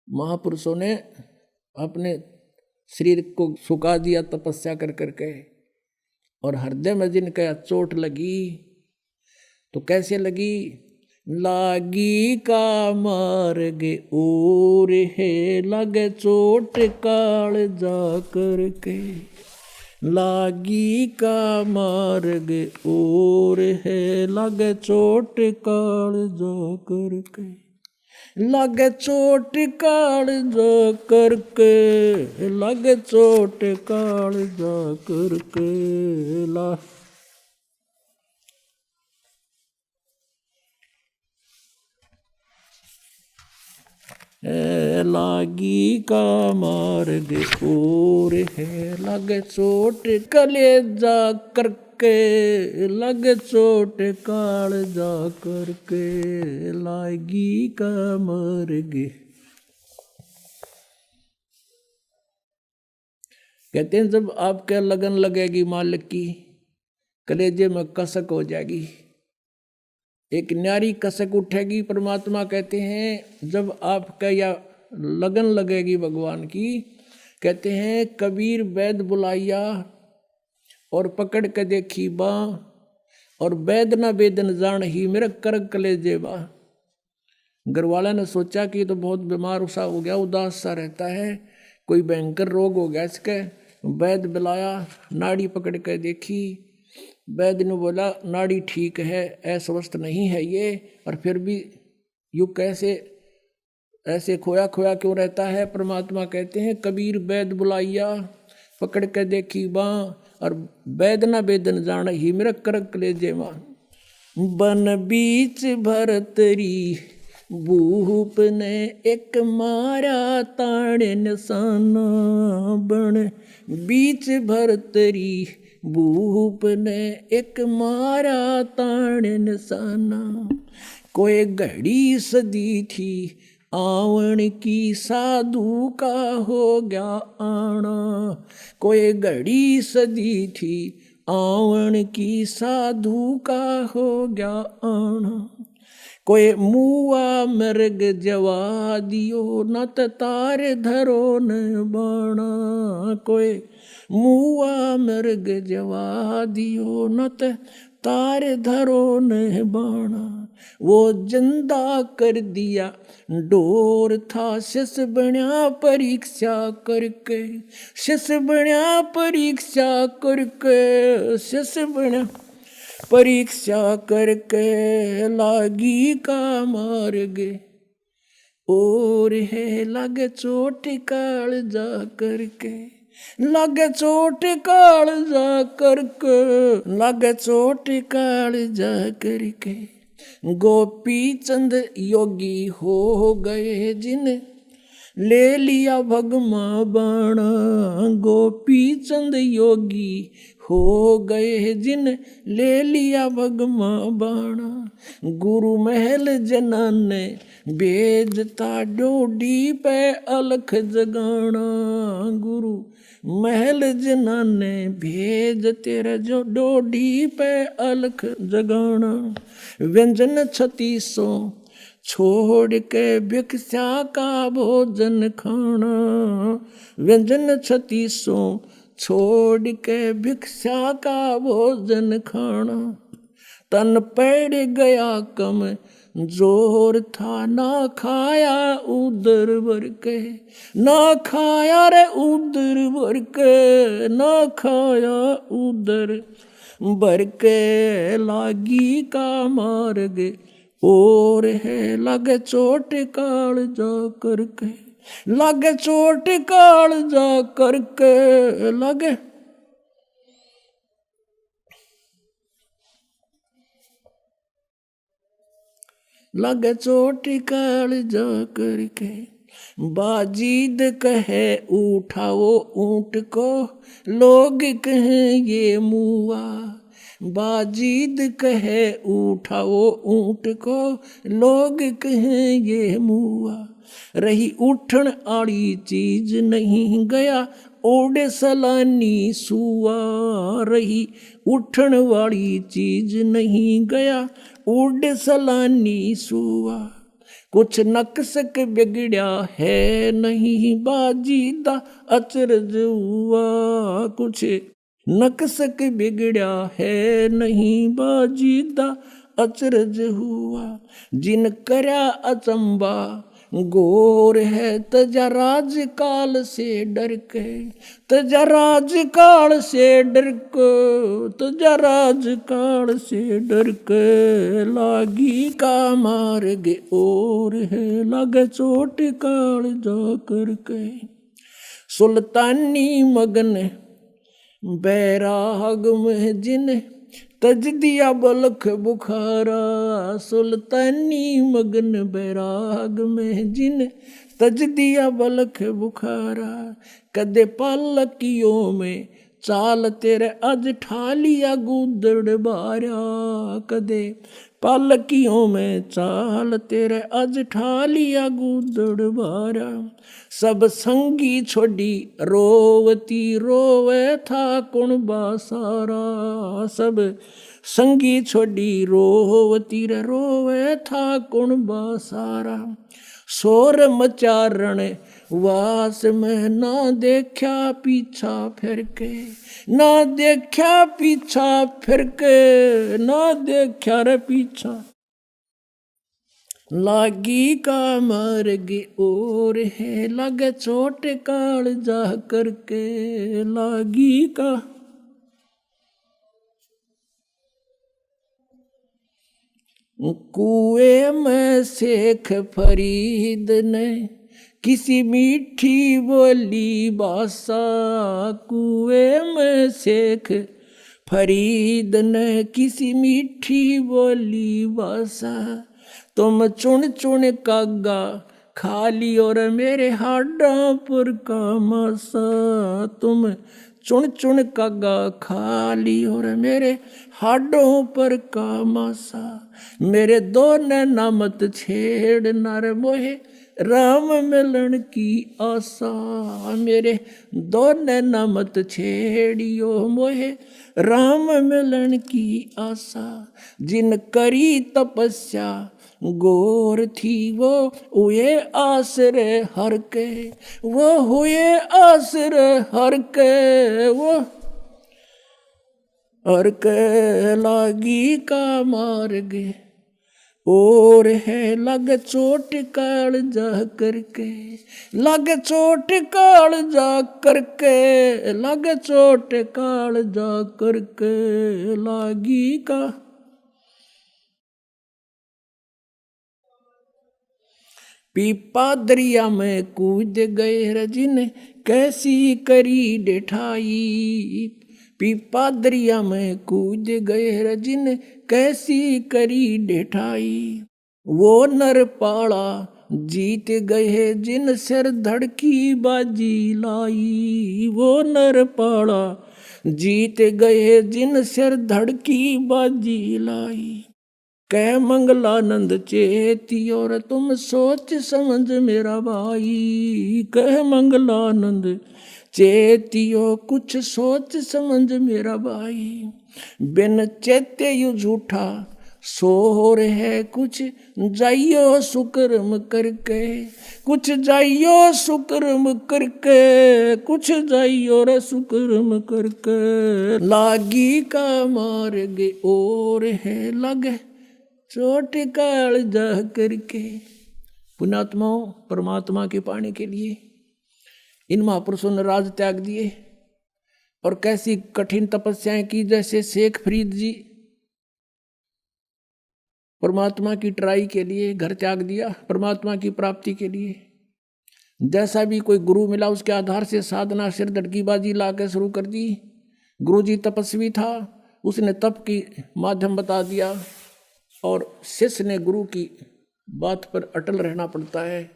महापुरुषों ने अपने शरीर को सुखा दिया तपस्या कर करके, और हृदय में जिनका चोट लगी तो कैसे लगी? लागी का मार्ग और है लगे चोट काल जा करके, लागी का मार्ग और है लगे चोट काल जा करके, लगे चोट काल जा करके, लगे चोट काल जा करके ला। लागी का मार्ग और है लगे चोट कलेजा करके, लगे चोट काल जा करके, लागी का मार्ग। कहते हैं जब आपके लगन लगेगी मालिक की, कलेजे में कसक हो जाएगी, एक न्यारी कसक उठेगी। परमात्मा कहते हैं जब आपका या लगन लगेगी भगवान की, कहते हैं कबीर वैद बुलाइया और पकड़ के देखी बा, और वैद ना वेदन जान ही मेरे करग कलेजे बा। घरवाला ने सोचा कि तो बहुत बीमार सा हो गया, उदास सा रहता है, कोई भयंकर रोग हो गया इसके। वैद बुलाया, नाड़ी पकड़ के देखी, वैद्य ने बोला नाड़ी ठीक है, अस्वस्थ नहीं है ये, और फिर भी यू कैसे ऐसे खोया खोया क्यों रहता है? परमात्मा कहते हैं कबीर वैद्य बुलाइया पकड़ के देखी बाँ, और वैद्य ना वेदन जान ही मेरा करक कलेजे माँ। बन बीच भरतरी भूप ने एक मारा ताड़ निशाना, बन बीच भरतरी भूप ने एक मारा ताड़ निशाना। कोई घड़ी सदी थी आवन की साधु का हो गया आना, कोई घड़ी सदी थी आवन की साधु का हो गया आना। कोई मुआ मृग जवा दियो न तार धरो न बाणा, कोई मुआ मृग जवा दियो न तार धरो न बाणा। वो जिंदा कर दिया डोर था शिष बण्या परीक्षा करके, शिष बण्या परीक्षा करके, शिष बण्या परीक्षा करके, लागी का मार्ग और है लगे चोट काल जा करके, लगे चोट काल जा करके, लगे चोट काल जा करके। गोपी चंद योगी हो गए जिन ले लिया भगमा बाणा, गोपी चंद योगी हो गए जिन ले लिया भगमा बाणा। गुरु महल जनान ने भेजता डोडी पे अलख जगाना, गुरु महल जनान ने भेज तेरा जो डोडी पे अलख जगाना। व्यंजन 3600 छोड़ के भिक्षा का भोजन खाना, व्यंजन 3600 छोड़ के भिक्षा का भोजन खाना। तन पड़ गया कम जोर था ना खाया उदर भर के, ना खाया रे उदर भर के, ना खाया उदर भर के। लागी का मार्ग और है लगे चोट काल जा करके, लगे चोट काल जा करके, लगे लगे चोट काल जा करके। बाजीद कहे उठाओ ऊंट को, लोग कहें ये मुआ, बाजीद कहे उठाओ ऊंट को, लोग कहें ये मुआ। रही उठन आड़ी चीज नहीं गया ओडे सलानी सुआ, रही उठन वाली चीज नहीं गया ओडे सलानी सुआ। कुछ नक्सक बिगड़या है नहीं बाजीदा अचरज हुआ, कुछ नक्सक बिगड़या है नहीं बाजीदा अचरज हुआ। जिन करया अचंबा गोर है तजा राज काल से डर के, तजा राज काल से डर को, तजा राज काल से डर के लागी का मार गे और है लगे चोट काल जा करके। सुल्तानी मगन बैराग में जिन तज दिया बलख बुखारा, सुल्तानी मगन बैराग में जिन तज दिया बलख बुखारा। कदे पालकियों में चाल तेरे अज ठालिया गुदड़ बारा, कदे पालकियों में चाल तेरे अज ठालिया गुदड़ बारा। सब संगी छोड़ी रोवती रोवे था कुण बासारा, सब संगी छोड़ी रोवती रे रोवे था कुण बासारा। शोर मचारण वास में ना देखा पीछा फिर के, ना देखा पीछा फिर के, ना देखा रे पीछा। लागी का मार्ग और है लगे चोट काल जा करके, लागी का कुएं में शेख फरीद ने किसी मीठी बोली बासा, कुएं में शेख फरीद ने किसी मीठी बोली बासा। तुम चुन चुन कागा खाली और मेरे हाडा पर का मासा, तुम चुन चुन कागा खाली और मेरे हाडों पर का मासा। मेरे दो नैना मत छेड़ नर मोहे राम मिलन की आशा, मेरे दो नैना मत छेड़ियो मोहे राम मिलन की आशा। जिन करी तपस्या गोर थी वो हुए आसरे हर के, वो हुए आसरे हर के, वो हर के लागी का मार्ग और है लग चोट काल जा करके, लग चोट काल जा करके, लग चोट काल जा करके लागी का। पीपा दरिया में कूद गए रजिन कैसी करी डेठाई, पीपा दरिया में कूद गए रजिन कैसी करी डेठाई। वो नर पाड़ा जीत गए जिन सिर धड़की बाजी लाई, वो नर पाड़ा जीत गए जिन सिर धड़की बाजी लाई। कह मंगलानंद चेती और तुम सोच समझ मेरा भाई, कह मंगलानंद चेतियो कुछ सोच समझ मेरा भाई। बिन चेते यू झूठा सोर है कुछ जाइयो सुकर्म करके, कुछ जाइयो सुकर्म करके, कुछ जाइयो रे सुकर्म करके लागी का मार्ग और है लगे चोट काल जा करके। पुण्यात्माओं, परमात्मा के पाने के लिए इन महापुरुषों ने राज त्याग दिए और कैसी कठिन तपस्याएं की। जैसे शेख फरीद जी परमात्मा की ट्राई के लिए घर त्याग दिया परमात्मा की प्राप्ति के लिए। जैसा भी कोई गुरु मिला उसके आधार से साधना सिर धड़कीबाजी ला के शुरू कर दी। गुरु जी तपस्वी था, उसने तप की माध्यम बता दिया और शिष्य ने गुरु की बात पर अटल रहना पड़ता है।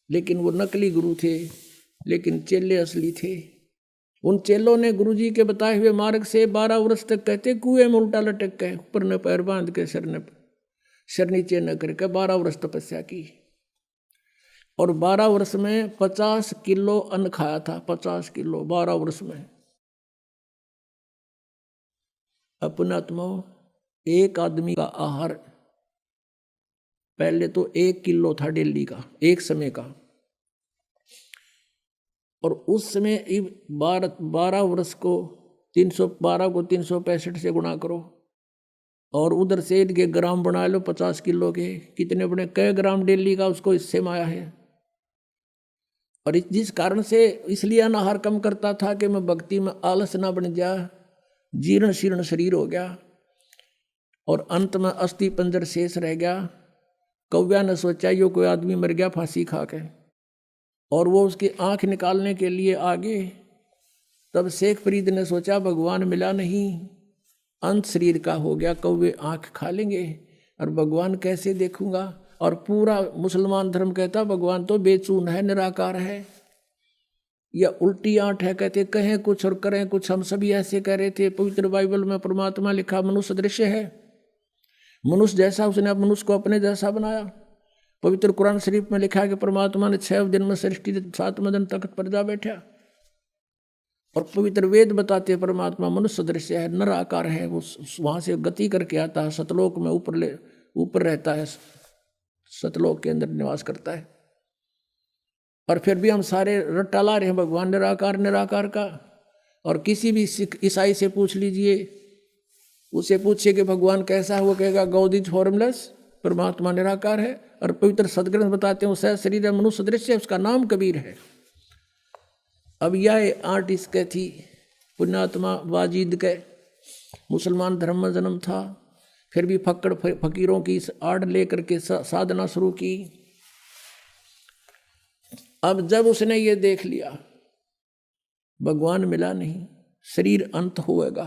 लेकिन वो नकली गुरु थे, लेकिन चेले असली थे। उन चेलों ने गुरु जी के बताए हुए मार्ग से 12 वर्ष तक कहते कुएं में उल्टा लटक के ऊपर ने पैर बांध के सिर नीचे न करके 12 वर्ष तपस्या की और 12 वर्ष में 50 किलो अन्न खाया था। 50 किलो 12 वर्ष में। अपनात्मा एक आदमी का आहार पहले तो 1 किलो था डेली का, एक समय का, और उस समय 12 वर्ष को 312 को 365 से गुणा करो, और उधर से इनके ग्राम बना लो 50 किलो के, कितने बने, कई ग्राम डेली का उसको इससे में आया है। और जिस कारण से इसलिए अनाहार कम करता था कि मैं भक्ति में आलस ना बन जा, जीर्ण शीर्ण शरीर हो गया, और अंत में अस्थि पंजर शेष रह गया। कौव्या ने सोचा यो कोई आदमी मर गया फांसी खा के, और वो उसकी आंख निकालने के लिए आगे। तब शेख फरीद ने सोचा भगवान मिला नहीं, अंत शरीर का हो गया, कौवे आंख खा लेंगे और भगवान कैसे देखूंगा। और पूरा मुसलमान धर्म कहता भगवान तो बेचून है, निराकार है, या उल्टी आंट है, कहते कहें कुछ और करें कुछ। हम सभी ऐसे कह रहे थे। पवित्र बाइबल में परमात्मा लिखा मनुष्य दृश्य है, मनुष्य जैसा उसने मनुष्य को अपने जैसा बनाया। पवित्र कुरान शरीफ में लिखा है कि परमात्मा ने 6 दिन में सृष्टि, 7वें दिन तख्त पर जा बैठा। और पवित्र वेद बताते परमात्मा मनुष्य दृश्य है, निराकार है, वो वहां से गति करके आता है, सतलोक में ऊपर रहता है, सतलोक के अंदर निवास करता है। और फिर भी हम सारे रट्टा ला रहे हैं भगवान निराकार निराकार का। और किसी भी सिख ईसाई से पूछ लीजिए, उसे पूछिए कि भगवान कैसा है, वो कहेगा गॉड इज फॉर्मलेस, परमात्मा निराकार है। और पवित्र सदग्रंथ बताते हैं उसका शरीर है, मनुष्य दृश्य है, उसका नाम कबीर है। अब यह आर्ट इसके थी, पुण्यात्मा वाजिद के मुसलमान धर्म में जन्म था, फिर भी फक्कड़ फकीरों की आड़ लेकर के साधना शुरू की। अब जब उसने ये देख लिया भगवान मिला नहीं, शरीर अंत होएगा,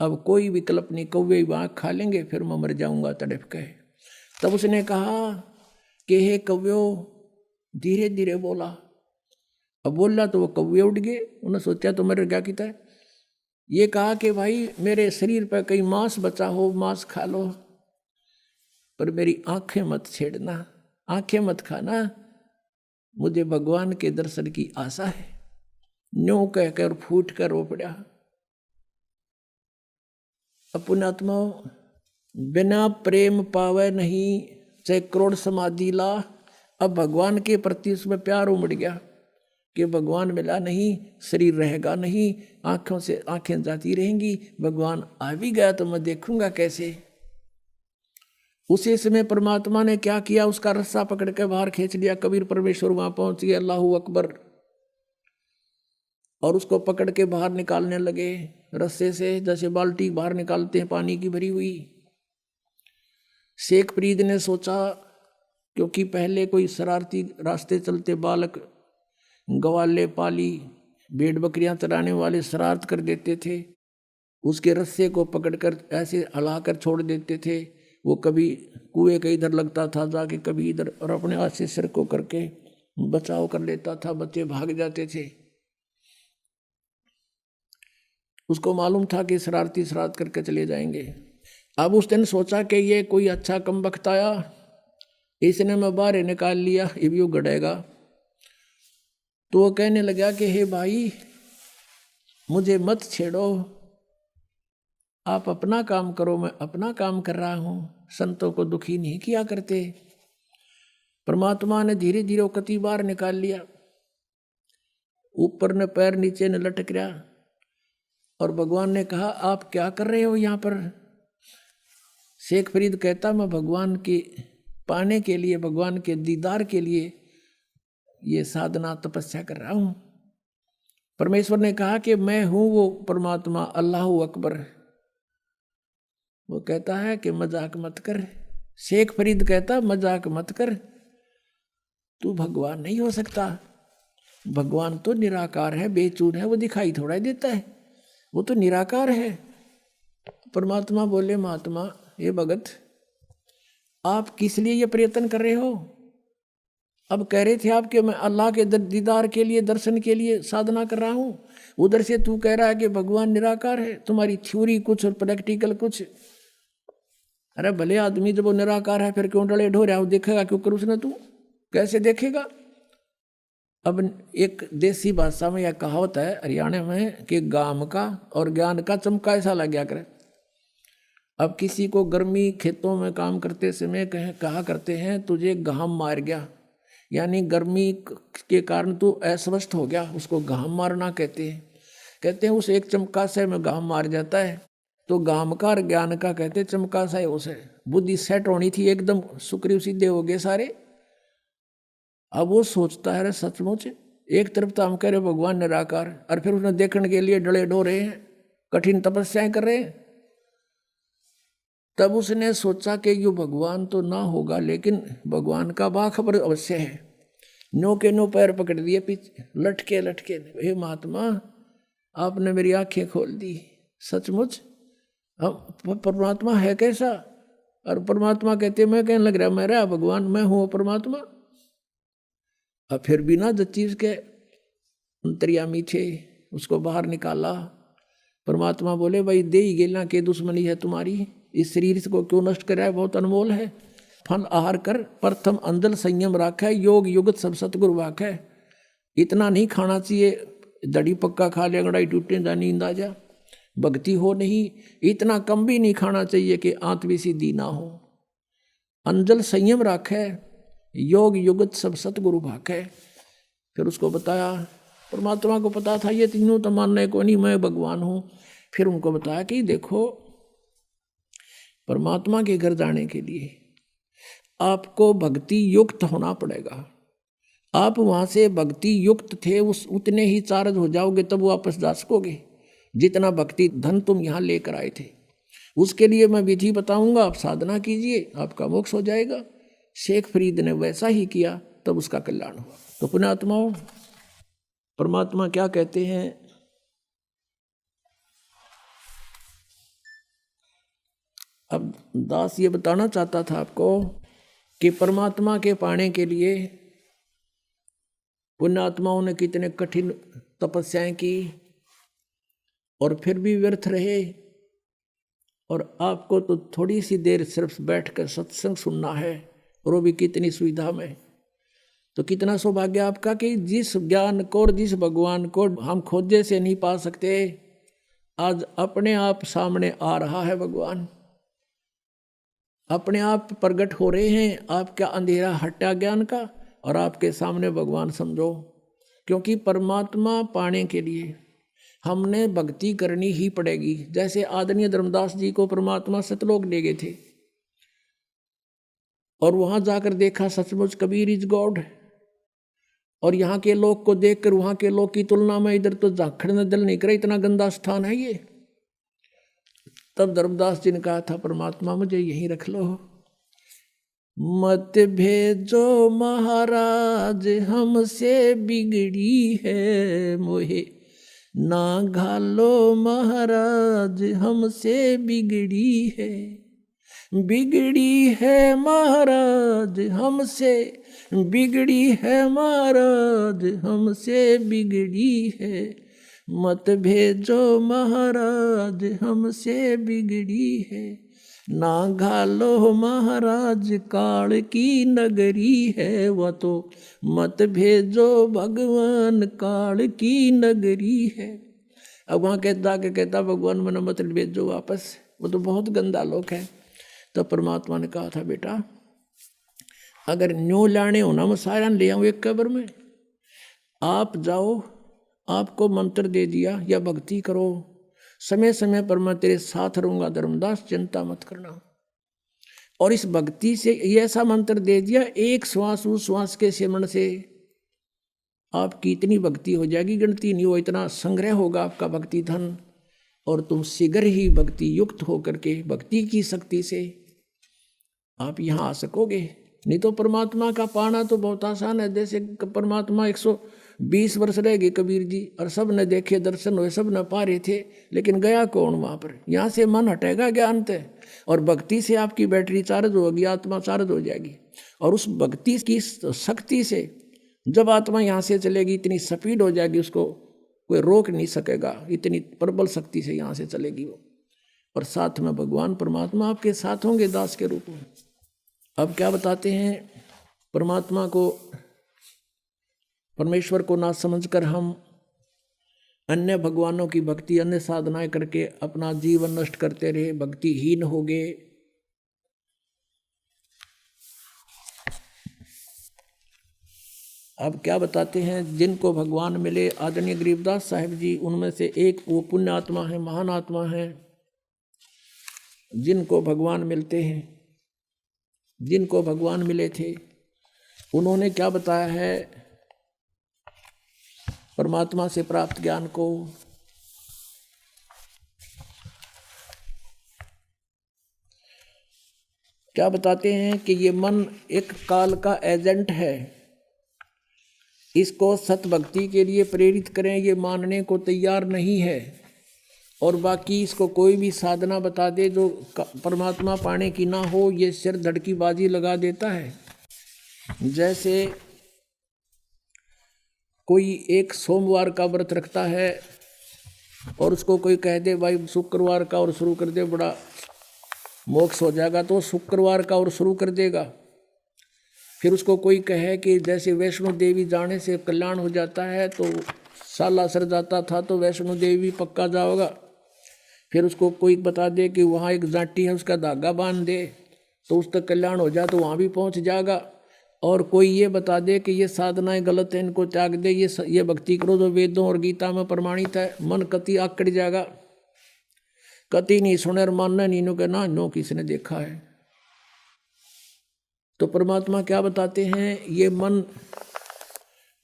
अब कोई विकल्प नहीं, कौवे आँख खा लेंगे, फिर मैं मर जाऊंगा तड़प के। तब उसने कहा कि हे कौव्यो, धीरे धीरे बोला। अब बोला तो वो कौवे उड़ गए, उन्होंने सोचा तो मर गया कितना। ये कहा कि भाई मेरे शरीर पर कहीं मांस बचा हो, मांस खा लो, पर मेरी आंखें मत छेड़ना, आंखें मत खाना, मुझे भगवान के दर्शन की आशा है। न्यों कहकर फूट कर रो पड़ा। पुण्यात्मा, बिना प्रेम पावे नहीं, चाहे करोड़ समाधि ला। अब भगवान के प्रति उसमें प्यार उमड़ गया कि भगवान मिला नहीं, शरीर रहेगा नहीं, आंखों से आंखें जाती रहेंगी, भगवान आ भी गया तो मैं देखूंगा कैसे। उसी समय परमात्मा ने क्या किया, उसका रस्सा पकड़ के बाहर खींच लिया। कबीर परमेश्वर वहां पहुंच गए, अल्लाहू अकबर, और उसको पकड़ के बाहर निकालने लगे रस्से से, जैसे बाल्टी बाहर निकालते हैं पानी की भरी हुई। शेख फरीद ने सोचा, क्योंकि पहले कोई शरारती रास्ते चलते बालक, गवाले पाली, भेड़ बकरियां चराने वाले शरारत कर देते थे, उसके रस्से को पकड़कर ऐसे हिलाकर छोड़ देते थे। वो कभी कुएं के इधर लगता था जाके, कभी इधर, और अपने हाथ से सिर को करके बचाव कर लेता था, बच्चे भाग जाते थे। उसको मालूम था कि शरारती शरारत करके चले जाएंगे। अब उसने सोचा कि ये कोई अच्छा कम वक्त आया, इसने मैं बाहर निकाल लिया, ये भी गड़ेगा। तो वो कहने लगा कि हे भाई, मुझे मत छेड़ो, आप अपना काम करो, मैं अपना काम कर रहा हूं, संतों को दुखी नहीं किया करते। परमात्मा ने धीरे धीरे कति बार निकाल लिया, ऊपर ने पैर नीचे ने लटक रहा। और भगवान ने कहा आप क्या कर रहे हो यहाँ पर। शेख फरीद कहता मैं भगवान के पाने के लिए, भगवान के दीदार के लिए ये साधना तपस्या कर रहा हूँ। परमेश्वर ने कहा कि मैं हूँ वो परमात्मा, अल्लाहू अकबर। वो कहता है कि मजाक मत कर। शेख फरीद कहता मजाक मत कर, तू भगवान नहीं हो सकता, भगवान तो निराकार है, बेचून है, वो दिखाई थोड़ा देता है, वो तो निराकार है। परमात्मा बोले महात्मा, ये भगत, आप किस लिए ये प्रयत्न कर रहे हो। अब कह रहे थे आप कि मैं अल्लाह के दीदार के लिए, दर्शन के लिए साधना कर रहा हूँ, उधर से तू कह रहा है कि भगवान निराकार है। तुम्हारी थ्योरी कुछ और प्रैक्टिकल कुछ। अरे भले आदमी जब वो निराकार है फिर क्यों डले ढो रहा, वो देखेगा क्यों कर उसने, तू कैसे देखेगा। अब एक देसी भाषा में यह कहावत है हरियाणा में कि गाम का और ज्ञान का चमका ऐसा लग गया करे। अब किसी को गर्मी खेतों में काम करते समय कहा करते हैं तुझे घाम मार गया, यानी गर्मी के कारण तू अस्वस्थ हो गया, उसको घाम मारना कहते हैं। कहते हैं उस एक चमका से में घाम मार जाता है। तो घाम का और ज्ञान का कहते चमका सा है, उसे बुद्धि सेट होनी थी, एकदम सुग्रीव सीधे हो गए सारे। अब वो सोचता है सचमुच एक तरफ तो हम कह रहे भगवान निराकार, और फिर उसने देखने के लिए डले डो रहे हैं, कठिन तपस्याएं कर रहे हैं। तब उसने सोचा कि यो भगवान तो ना होगा, लेकिन भगवान का बाखबर अवश्य है। नो के नो पैर पकड़ दिए पीछे, लटके लटके, हे महात्मा आपने मेरी आंखें खोल दी, सचमुच हम परमात्मा है कैसा। और परमात्मा कहते मैं कहने लग रहा मेरा भगवान मैं हूँ परमात्मा। अब फिर बिना चीज के अंतर्यामी थे, उसको बाहर निकाला। परमात्मा बोले भाई दे ही गेला के दुश्मनी है तुम्हारी, इस शरीर को क्यों नष्ट कराए, बहुत अनमोल है। फल आहार कर प्रथम अंदल संयम राखा, योग युगत सब सतगुरु वाखै। इतना नहीं खाना चाहिए, दड़ी पक्का खा लिया गड़ाई टूटे जा नींद आ जा, भक्ति हो नहीं। इतना कम भी नहीं खाना चाहिए कि आंतवी सीधी ना हो। अंजल संयम राखै, योग युगत सब सतगुरु भाखै। फिर उसको बताया, परमात्मा को पता था ये तीनों तो मानने को नहीं, मैं भगवान हूँ। फिर उनको बताया कि देखो परमात्मा के घर जाने के लिए आपको भक्ति युक्त होना पड़ेगा। आप वहाँ से भक्ति युक्त थे उस उतने ही चार्ज हो जाओगे तब वापस जा सकोगे, जितना भक्ति धन तुम यहाँ लेकर आए थे। उसके लिए मैं विधि बताऊंगा, आप साधना कीजिए, आपका मोक्ष हो जाएगा। शेख फरीद ने वैसा ही किया, तब उसका कल्याण हुआ। तो पुण्यात्माओं, परमात्मा क्या कहते हैं, अब दास ये बताना चाहता था आपको कि परमात्मा के पाने के लिए पुण्यात्माओं ने कितने कठिन तपस्याएं की और फिर भी व्यर्थ रहे। और आपको तो थोड़ी सी देर सिर्फ बैठकर सत्संग सुनना है, और वो भी कितनी सुविधा में। तो कितना सौभाग्य आपका कि जिस ज्ञान को और जिस भगवान को हम खोजे से नहीं पा सकते, आज अपने आप सामने आ रहा है भगवान, अपने आप प्रकट हो रहे हैं। आपका अंधेरा हटा ज्ञान का और आपके सामने भगवान समझो। क्योंकि परमात्मा पाने के लिए हमने भक्ति करनी ही पड़ेगी। जैसे आदरणीय धर्मदास जी को परमात्मा सतलोक ले गए थे और वहां जाकर देखा सचमुच कबीर इज गॉड, और यहाँ के लोग को देखकर वहां के लोग की तुलना में इधर तो झाखड़ ने दिल नहीं करे, इतना गंदा स्थान है ये। तब धर्मदास जी ने कहा था परमात्मा मुझे यहीं रख लो, मत भेजो महाराज हमसे बिगड़ी है मोहे, ना घालो महाराज हमसे बिगड़ी है, बिगड़ी है महाराज हमसे, बिगड़ी है महाराज हमसे बिगड़ी है, मत भेजो महाराज हमसे बिगड़ी है, ना घालो महाराज काल की नगरी है, वह तो मत भेजो भगवान काल की नगरी है। अब वहाँ कहता भगवान मना मत भेजो वापस, वो तो बहुत गंदा लोक है। तो परमात्मा ने कहा था बेटा अगर न्यू लाने हो ना मैं सारा ले आऊँ एक कब्र में, आप जाओ, आपको मंत्र दे दिया या भक्ति करो, समय समय पर मैं तेरे साथ रहूंगा धर्मदास, चिंता मत करना। और इस भक्ति से ये ऐसा मंत्र दे दिया, एक श्वास उस श्वास के सिमरण से आपकी इतनी भक्ति हो जाएगी गिनती नहीं हो, इतना संग्रह होगा आपका भक्ति धन, और तुम शीघ्र ही भक्ति युक्त होकर के भक्ति की शक्ति से आप यहाँ आ सकोगे। नहीं तो परमात्मा का पाना तो बहुत आसान है। जैसे परमात्मा 120 वर्ष रह गए कबीर जी, और सब ने देखे दर्शन हुए, सब ने पा रहे थे, लेकिन गया कौन वहाँ पर। यहाँ से मन हटेगा ज्ञान से, और भक्ति से आपकी बैटरी चार्ज होगी, आत्मा चार्ज हो जाएगी। और उस भक्ति की शक्ति से जब आत्मा यहाँ से चलेगी, इतनी स्पीड हो जाएगी उसको कोई रोक नहीं सकेगा, इतनी प्रबल शक्ति से यहाँ से चलेगी वो। और साथ में भगवान परमात्मा आपके साथ होंगे दास के रूप में। अब क्या बताते हैं, परमात्मा को परमेश्वर को ना समझकर हम अन्य भगवानों की भक्ति, अन्य साधनाएं करके अपना जीवन नष्ट करते रहे, भक्तिहीन हो गए। अब क्या बताते हैं, जिनको भगवान मिले, आदरणीय गरीबदास साहिब जी उनमें से एक वो पुण्य आत्मा है, महान आत्मा है, जिनको भगवान मिलते हैं, जिनको भगवान मिले थे, उन्होंने क्या बताया है परमात्मा से प्राप्त ज्ञान को। क्या बताते हैं कि ये मन एक काल का एजेंट है, इसको सत भक्ति के लिए प्रेरित करें ये मानने को तैयार नहीं है, और बाकी इसको कोई भी साधना बता दे जो परमात्मा पाने की ना हो, ये सिर धड़की बाजी लगा देता है। जैसे कोई एक सोमवार का व्रत रखता है और उसको कोई कह दे भाई शुक्रवार का और शुरू कर दे, बड़ा मोक्ष हो जाएगा, तो शुक्रवार का और शुरू कर देगा। फिर उसको कोई कहे कि जैसे वैष्णो देवी जाने से कल्याण हो जाता है, तो साला सर जाता था तो वैष्णो देवी पक्का जाओगा। फिर उसको कोई बता दे कि वहाँ एक जाटी है, उसका धागा बांध दे तो उस तक कल्याण हो जाए, तो वहाँ भी पहुँच जाएगा। और कोई ये बता दे कि ये साधनाएं गलत है, इनको त्याग दे, ये भक्ति करो जो वेदों और गीता में प्रमाणित है, मन कति आकड़ जाएगा, कति नहीं सुने और मानना नहीं, नो के ना नो किसने देखा है। तो परमात्मा क्या बताते हैं, ये मन,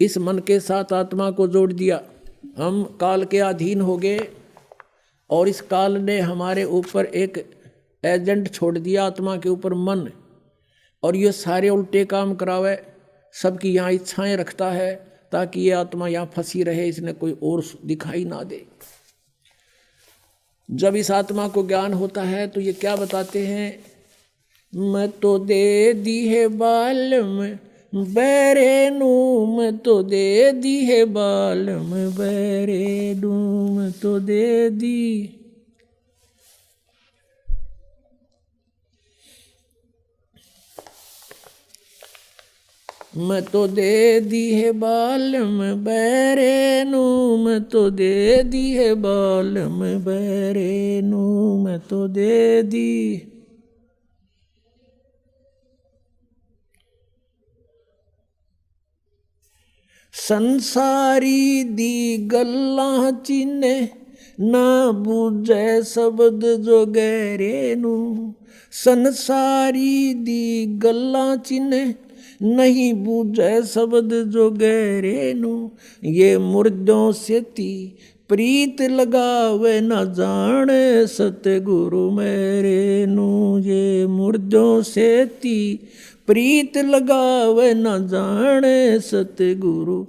इस मन के साथ आत्मा को जोड़ दिया, हम काल के अधीन हो गए और इस काल ने हमारे ऊपर एक एजेंट छोड़ दिया, आत्मा के ऊपर मन, और ये सारे उल्टे काम करावे, सबकी यहाँ इच्छाएं रखता है ताकि ये आत्मा यहाँ फंसी रहे, इसने कोई और दिखाई ना दे। जब इस आत्मा को ज्ञान होता है तो ये क्या बताते हैं, मैं तो दे दी है बालम बैरे नू, मैं तो दे दी है बालम बैरे नू, मैं तो दे दी। मैं तो दे दी है बालम बैरे नू, मैं तो दे दी है बालम बैरे नू, मैं तो दे दी। संसारी दी गल्लां चिन्ने, ना बूझे शब्द जो गहरे नू, संसारी दी गल्लां चिन्ने, नहीं बूझे शब्द जो गहरे नू, ये मुर्दों से ती प्रीत लगावे न जाने सतगुरु मेरे नू, ये मुर्दों से ती प्रीत लगावे न जाने सतगुरु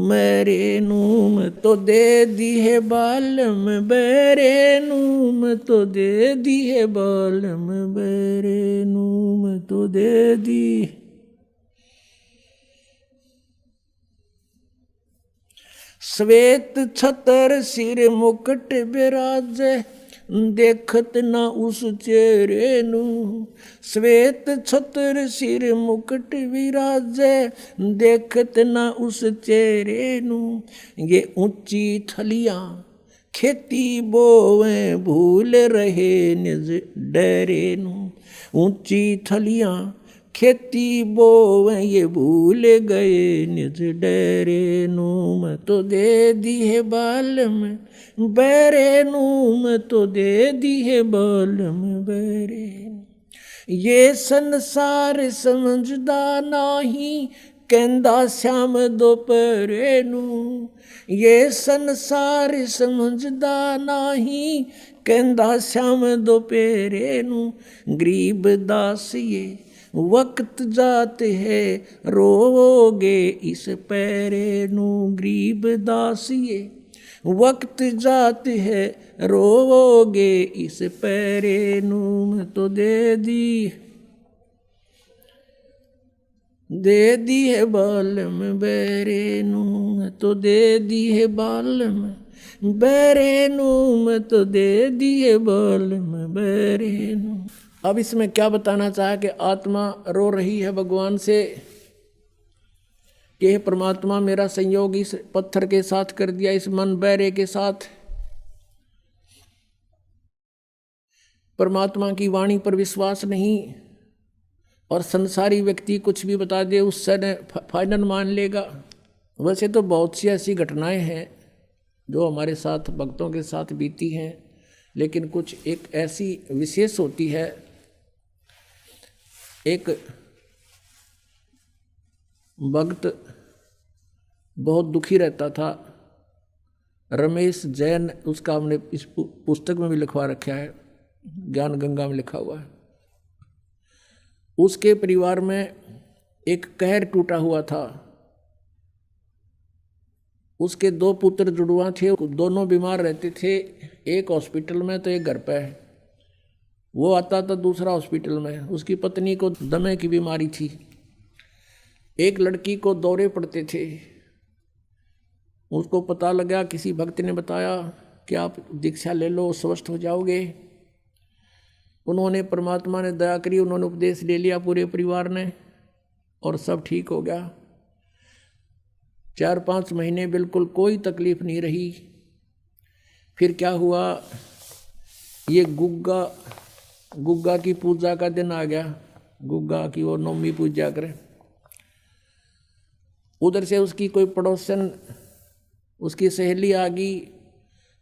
मेरे नू, मैं तो दे दी है बालम बेरे नू, मैं तो दे दी है बालम बेरे नू, मैं तो दे दी। श्वेत छतर सिर मुकुट बिराजे, देखत ना उस चेहरे नू, श्वेत छतर सिर मुकुट विराजे, देखत ना उस चेहरे नू, ये ऊंची थलियां खेती बोवे भूल रहे निज डेरे नू, ऊंची थलियां खेती बोवे ये भूल गए निज डेरे नू, मैं तो दे दी है बालम बैरे नू, मैं तो दे दी है बालम बैरे। ये संसार समझदा नाही, कहंदा श्याम दोपहरे नू, ये संसार समझदा नाही, कहंदा श्याम दोपहरे नू, गरीब दास ये वक्त जाते है रोगे इस पैरे नू, गरीब दास ये वक्त जाते है रोगे इस पैरे नू, मैं तो दे दी है बालम बैरे नू, मैं तो दे दी है बालम बैरे नू, मैं तो दे दी है बालम बैरे नू। अब इसमें क्या बताना चाहा कि आत्मा रो रही है भगवान से कि हे परमात्मा मेरा संयोग इस पत्थर के साथ कर दिया, इस मन बैरे के साथ। परमात्मा की वाणी पर विश्वास नहीं, और संसारी व्यक्ति कुछ भी बता दे उससे फाइनल मान लेगा। वैसे तो बहुत सी ऐसी घटनाएं हैं जो हमारे साथ भक्तों के साथ बीती हैं, लेकिन कुछ एक ऐसी विशेष होती है। एक भक्त बहुत दुखी रहता था, रमेश जैन, उसका हमने इस पुस्तक में भी लिखवा रखा है, ज्ञान गंगा में लिखा हुआ है। उसके परिवार में एक कहर टूटा हुआ था। उसके 2 पुत्र जुड़वा थे, दोनों बीमार रहते थे, एक हॉस्पिटल में तो एक घर पे है। वो आता था दूसरा हॉस्पिटल में। उसकी पत्नी को दमे की बीमारी थी। एक लड़की को दौरे पड़ते थे। उसको पता लगा, किसी भक्त ने बताया कि आप दीक्षा ले लो, स्वस्थ हो जाओगे। उन्होंने, परमात्मा ने दया करी, उन्होंने उपदेश ले लिया पूरे परिवार ने, और सब ठीक हो गया। 4-5 महीने बिल्कुल कोई तकलीफ नहीं रही। फिर क्या हुआ, ये गुग्गा की पूजा का दिन आ गया। गुग्गा की वो नवमी पूजा करें। उधर से उसकी कोई पड़ोसन, उसकी सहेली आ गई।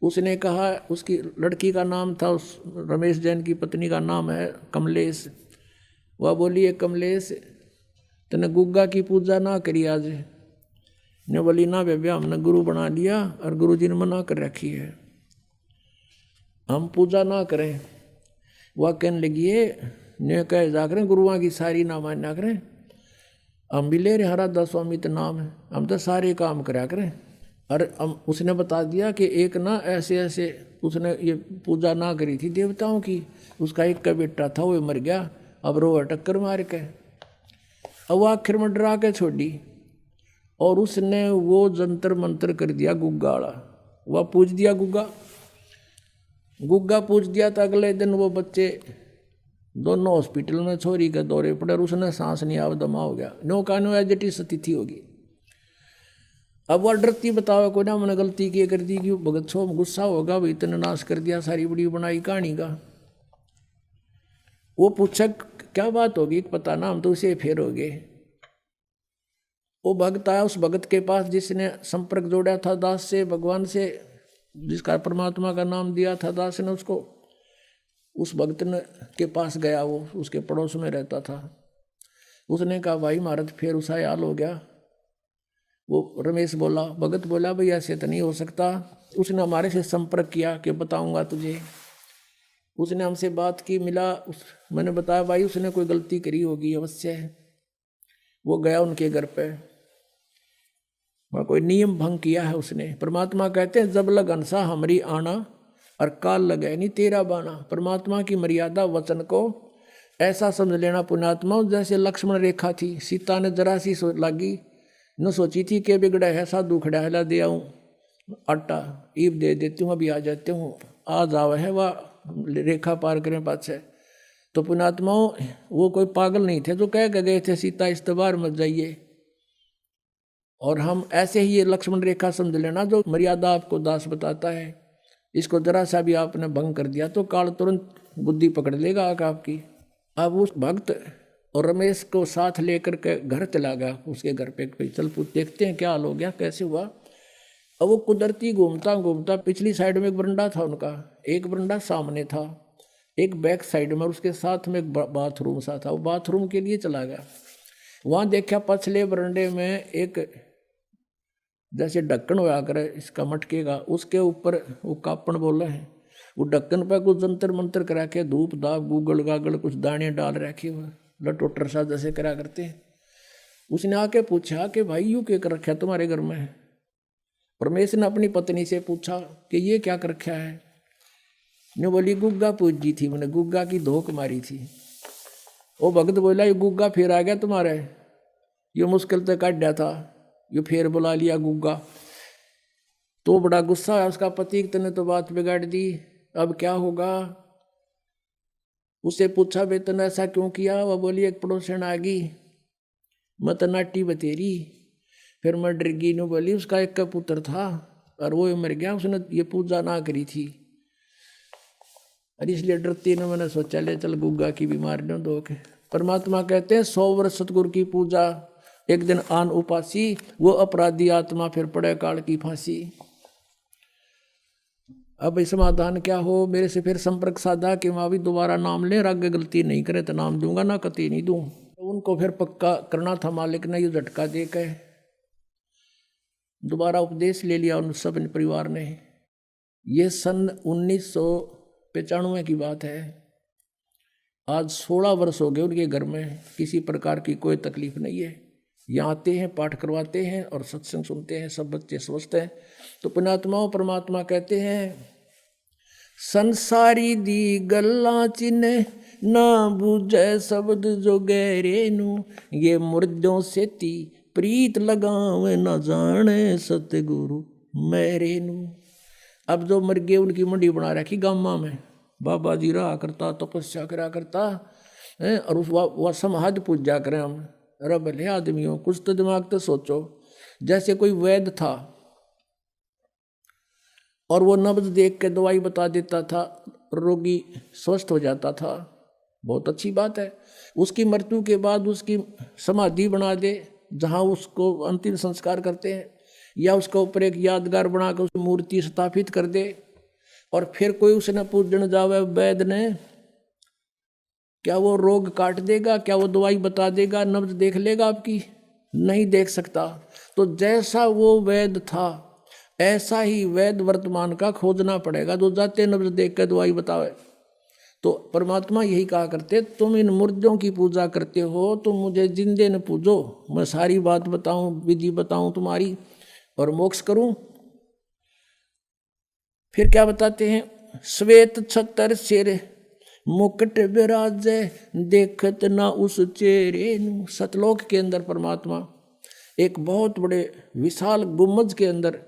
उसने कहा, उसकी लड़की का नाम था, उस रमेश जैन की पत्नी का नाम है कमलेश। वह बोली, है कमलेश, तने गुग्गा की पूजा ना करी आज? ने बोली, ना बेबे, हमने गुरु बना लिया और गुरु जी ने मना कर रखी है, हम पूजा ना करें। वह कहने लगी है, ने कह जा करें गुरुआ की सारी ना मान्या करें, हम भी ले रहे हरा स्वामी तो नाम है, हम तो सारे काम करा करें। और उसने बता दिया कि एक ना ऐसे ऐसे उसने ये पूजा ना करी थी देवताओं की, उसका एक का बेटा था वो मर गया, अब रो टक्कर मार के। अब वो आखिर में डरा के छोड़ी, और उसने वो जंतर मंतर कर दिया गुग्गा वाला। वह पूज दिया गुग्गा पूज दिया। तो अगले दिन वो बच्चे दोनों हॉस्पिटल में छोरी के दौरे पड़े, और उसने सांस नहीं आव, दमा हो गया। नो कानो एजिटी सतिथि होगी। अब वह डरती, बताओ कोई ना, मैंने गलती की कर दी, कि भगत छो गुस्सा होगा, भाई इतने नाश कर दिया, सारी बड़ी बनाई कहानी का। वो पूछा क्या बात होगी, पता ना, हम तो उसे फेर हो गए। वो भक्त आया, उस भगत के पास जिसने संपर्क जोड़ा था दास से, भगवान से, जिसका परमात्मा का नाम दिया था दास ने उसको। उस भक्त ने के पास गया, वो उसके पड़ोस में रहता था। उसने कहा, भाई महाराज फिर उसा हाल हो गया। वो रमेश बोला, भगत बोला, भाई ऐसे तो नहीं हो सकता। उसने हमारे से संपर्क किया कि बताऊंगा तुझे। उसने हमसे बात की, मिला, मैंने बताया भाई उसने कोई गलती करी होगी अवश्य। वो गया उनके घर पे, वह कोई नियम भंग किया है उसने। परमात्मा कहते हैं, जब लग अंसा हमारी आना और काल लगे नहीं तेरा बाना। परमात्मा की मर्यादा वचन को ऐसा समझ लेना पुण्यात्मा, जैसे लक्ष्मण रेखा थी। सीता ने जरा सी लागी न सोची थी कि बिगड़ा है साधु खड़ा है, ला दे आऊँ आटा, ईब दे देती हूँ, अभी आ जाते हूँ, आ जाव है, वह रेखा पार करें पाछे। तो पुण्यात्माओं, वो कोई पागल नहीं थे जो कह के गए थे सीता इस बार मत जाइए। और हम ऐसे ही ये लक्ष्मण रेखा समझ लेना, जो मर्यादा आपको दास बताता है, इसको जरा सा भी आपने भंग कर दिया तो काल तुरंत बुद्धि पकड़ लेगा आपकी। अब उस भक्त और रमेश को साथ लेकर के घर चला गया। उसके घर पे चल पूछ देखते हैं क्या हाल हो गया, कैसे हुआ। अब वो कुदरती घूमता घूमता, पिछली साइड में एक बरंडा था उनका, एक बरंडा सामने था, एक बैक साइड में, उसके साथ में एक बाथरूम सा था। वो बाथरूम के लिए चला गया। वहाँ देखा पछले बरंडे में एक जैसे ढक्कन होया करे इसका मटके का, उसके ऊपर वो कापड़ बोला है, वो ढक्कन पर कुछ जंतर मंतर करा के धूप दाप गूगल गागल कुछ दाने डाल रखे हुए, लटोटर सा जैसे करा करते हैं। उसने आके पूछा कि भाई यूँ क्या कर रखा है तुम्हारे घर में। परमेश ने अपनी पत्नी से पूछा कि ये क्या कर रखा है। ने बोली गुग्गा पूजी थी, मैंने गुग्गा की धोख मारी थी। वो भगत बोला, ये गुग्गा फिर आ गया तुम्हारे, ये मुश्किल तो काट दिया था, ये फिर बुला लिया गुग्गा। तो बड़ा गुस्सा है उसका पति, तने तो बात बिगाड़ दी, अब क्या होगा। उससे पूछा बेतन ऐसा क्यों किया। वह बोली, एक पड़ोसन आ गई, मत नाटी बतेरी, फिर मैं डर गई, नो बोली उसका एक का पुत्र था और वो मर गया, उसने ये पूजा ना करी थी। और इसलिए डरती ने मैंने सोचा ले चल गुग्गा की बीमारी न दो के। परमात्मा कहते हैं 100 वर्ष सतगुरु की पूजा, एक दिन आन उपासी, वो अपराधी आत्मा फिर पड़े काल की फांसी। अब समाधान क्या हो, मेरे से फिर संपर्क साधा कि माँ भी दोबारा नाम ले, आगे गलती नहीं करे तो नाम दूंगा ना कति नहीं दूं। तो उनको फिर पक्का करना था मालिक ने, ये झटका दे के दोबारा उपदेश ले लिया उन सब परिवार ने। ये सन 1995 की बात है। आज 16 वर्ष हो गए उनके घर में किसी प्रकार की कोई तकलीफ नहीं है। यहाँ आते हैं, पाठ करवाते हैं और सत्संग सुनते हैं, सब बच्चे समझते हैं। तो पुण्यात्माओं परमात्मा कहते हैं संसारी दी गल्ला चिन्ह ना बूझे शब्द जो गहरे नू, ये मुर्दों से ती प्रीत लगावे न जाने सतगुरु मेरे नू। अब जो मर गए उनकी मंडी बना रखी गामा में, बाबा जी रहा करता, तपस्या करा करता है, और उस वह समाज पूजा करें हम। अरे भले आदमियों, कुछ तो दिमाग तो सोचो। जैसे कोई वैद्य था और वो नब्ज देख के दवाई बता देता था, रोगी स्वस्थ हो जाता था, बहुत अच्छी बात है। उसकी मृत्यु के बाद उसकी समाधि बना दे जहाँ उसको अंतिम संस्कार करते हैं, या उसके ऊपर एक यादगार बनाकर उसकी मूर्ति स्थापित कर दे, और फिर कोई उसने पूजन जावे वैद्य ने, क्या वो रोग काट देगा? क्या वो दवाई बता देगा? नब्ज देख लेगा आपकी? नहीं देख सकता। तो जैसा वो वैद्य था ऐसा ही वैद्य वर्तमान का खोजना पड़ेगा, जो जाते नब्ज देख के दवाई बतावे। तो परमात्मा यही कहा करते, तुम इन मुर्दों की पूजा करते हो, तुम मुझे जिंदे न पूजो, मैं सारी बात बताऊं, विधि बताऊं तुम्हारी और मोक्ष करूं। फिर क्या बताते हैं, श्वेत छतर सिर मुकुट विराजे, देखत ना उस चेहरे नू। सतलोक के अंदर परमात्मा एक बहुत बड़े विशाल गुम्बज के अंदर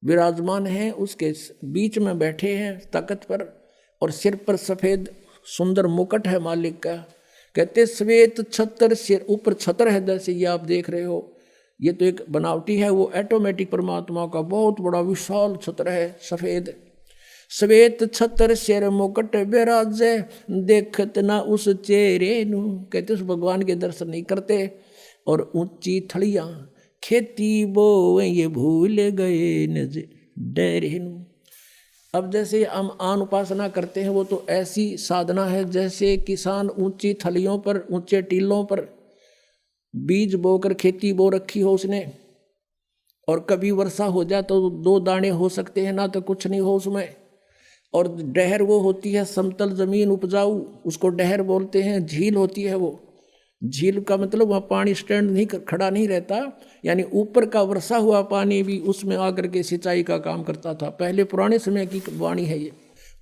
विराजमान है, उसके बीच में बैठे हैं तख्त पर, और सिर पर सफेद सुंदर मुकुट है मालिक का। कहते श्वेत छतर सिर, ऊपर छतर है जैसे ये आप देख रहे हो, ये तो एक बनावटी है, वो ऑटोमेटिक परमात्मा का बहुत बड़ा विशाल छत्र है सफेद। श्वेत छतर सिर मुकुट विराजे, देखत ना उस चेहरे नू। कहते उस भगवान के दर्शन नहीं करते, और ऊंची थड़ियां खेती बो ये भूल गए नज डरे नू। अब जैसे हम आन उपासना करते हैं, वो तो ऐसी साधना है जैसे किसान ऊंची थलियों पर, ऊंचे टीलों पर बीज बोकर खेती बो रखी हो उसने, और कभी वर्षा हो जाए तो 2 दाने हो सकते हैं, ना तो कुछ नहीं हो उसमें। और डहर वो होती है समतल जमीन उपजाऊ, उसको डहर बोलते हैं। झील होती है वो, झील का मतलब वहाँ पानी स्टैंड नहीं खड़ा नहीं रहता, यानी ऊपर का वर्षा हुआ पानी भी उसमें आकर के सिंचाई का काम करता था। पहले पुराने समय की वाणी है ये।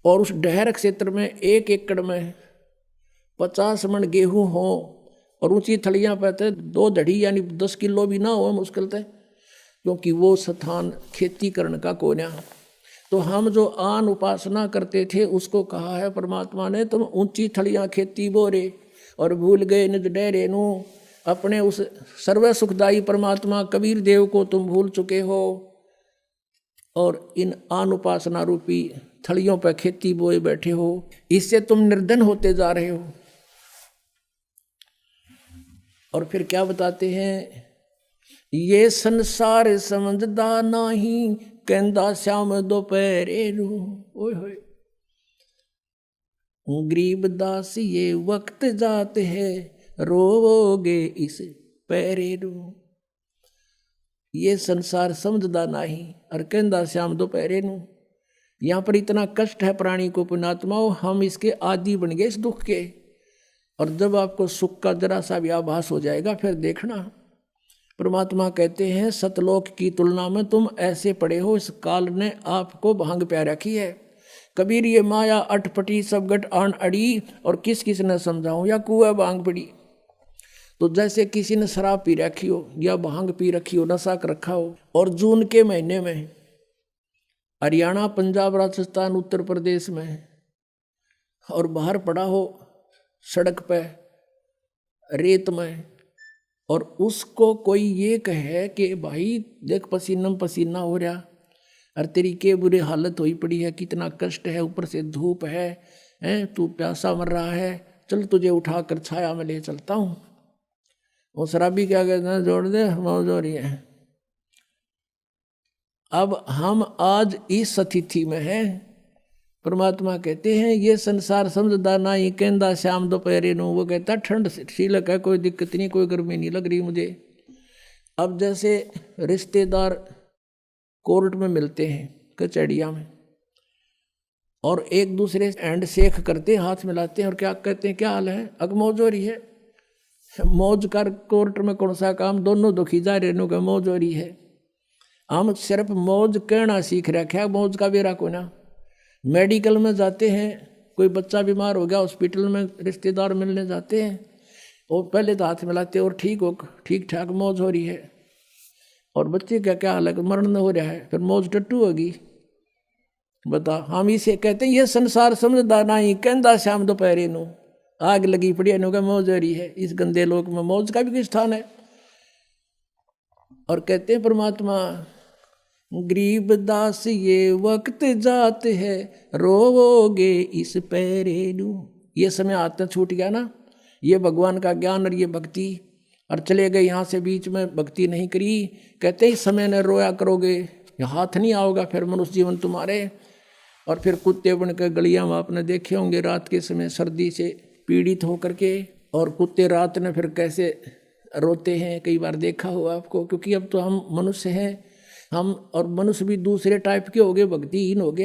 और उस डहर क्षेत्र में 1 एकड़ में 50 मन गेहूँ हो, और ऊंची थलियाँ पे 2 धड़ी यानी 10 किलो भी ना हो मुश्किल थे, क्योंकि वो स्थान खेती करने का कोन्या। तो हम जो आन उपासना करते थे उसको कहा है परमात्मा ने, तुम ऊंची थलियाँ खेती बोरे और भूल गए निज डेरे नू। अपने उस सर्व सुखदायी परमात्मा कबीर देव को तुम भूल चुके हो, और इन आन उपासना रूपी थलियों पर खेती बोए बैठे हो। इससे तुम निर्धन होते जा रहे हो। और फिर क्या बताते हैं, ये संसार समझदा नहीं, कहंदा श्याम दोपहरे नू। ओए होए, गरीब दास ये वक्त जाते हैं, रोवोगे इस पैरे नू। ये संसार समझदा नहीं, और कहंदा श्याम दोपहरे नू। यहाँ पर इतना कष्ट है प्राणी को पुण्यात्माओं, हम इसके आदी बन गए इस दुख के। और जब आपको सुख का जरा सा भी आभास हो जाएगा फिर देखना। परमात्मा कहते हैं सतलोक की तुलना में तुम ऐसे पड़े हो, इस काल ने आपको भांग प्या रखी है। कबीर ये माया अटपटी सब गट आन अड़ी, और किस किस ने समझाऊं या कुआ भांग पड़ी। तो जैसे किसी ने शराब पी रखी हो या भांग पी रखी हो, नशा कर रखा हो, और जून के महीने में हरियाणा, पंजाब, राजस्थान, उत्तर प्रदेश में, और बाहर पड़ा हो सड़क पे रेत में, और उसको कोई ये कहे कि भाई देख पसीना पसीना हो रहा, और तेरी के बुरी हालत हुई पड़ी है, कितना कष्ट है, ऊपर से धूप है, तू प्यासा मर रहा है, चल तुझे उठा कर छाया में ले चलता हूँ। वो शराबी क्या कहते हैं, जोड़ दे मौज हो रही है। अब हम आज इस स्थिति में हैं। परमात्मा कहते हैं ये संसार समझदार ना ही कहता श्याम दोपहरे नो, वो कहता ठंड शीलक है, कोई दिक्कत नहीं, कोई गर्मी नहीं लग रही मुझे। अब जैसे रिश्तेदार कोर्ट में मिलते हैं, कचहरिया में, और एक दूसरे से हैंड शेक करते हैं, हाथ मिलाते हैं, और क्या कहते हैं, क्या हाल है, अग मौज हो रही है। मौज कर कोर्ट में कौन सा काम, दोनों दुखी जा रहे का मौज हो रही है। हम सिर्फ मौज कहना सीख रखे हैं, मौज का बेरा को ना। मेडिकल में जाते हैं, कोई बच्चा बीमार हो गया, हॉस्पिटल में रिश्तेदार मिलने जाते हैं, और पहले तो हाथ मिलाते हैं और ठीक ठाक मौज हो रही है। और बच्चे का क्या हाल है, मरण हो रहा है, फिर मौज टट्टू होगी। बता, हम इसे कहते हैं ये संसार समझदार नहीं कहता श्याम दोपहरे नो, आग लगी पड़ी नो का मौज हो रही है। इस गंदे लोक में मौज का भी कोई स्थान है। और कहते हैं परमात्मा गरीब दास ये वक्त जात है, रोवोगे इस पैरे नू। ये समय आत्मा छूट गया ना, ये भगवान का ज्ञान और ये भक्ति, और चले गए यहाँ से, बीच में भक्ति नहीं करी। कहते हैं इस समय न रोया करोगे, हाथ नहीं आओगा फिर मनुष्य जीवन तुम्हारे। और फिर कुत्ते बन कर गलियाँ में आपने देखे होंगे रात के समय सर्दी से पीड़ित होकर के, और कुत्ते रात में फिर कैसे रोते हैं, कई बार देखा हुआ आपको। क्योंकि अब तो हम मनुष्य हैं, हम और मनुष्य भी दूसरे टाइप के हो गए, भक्तिहीन हो गए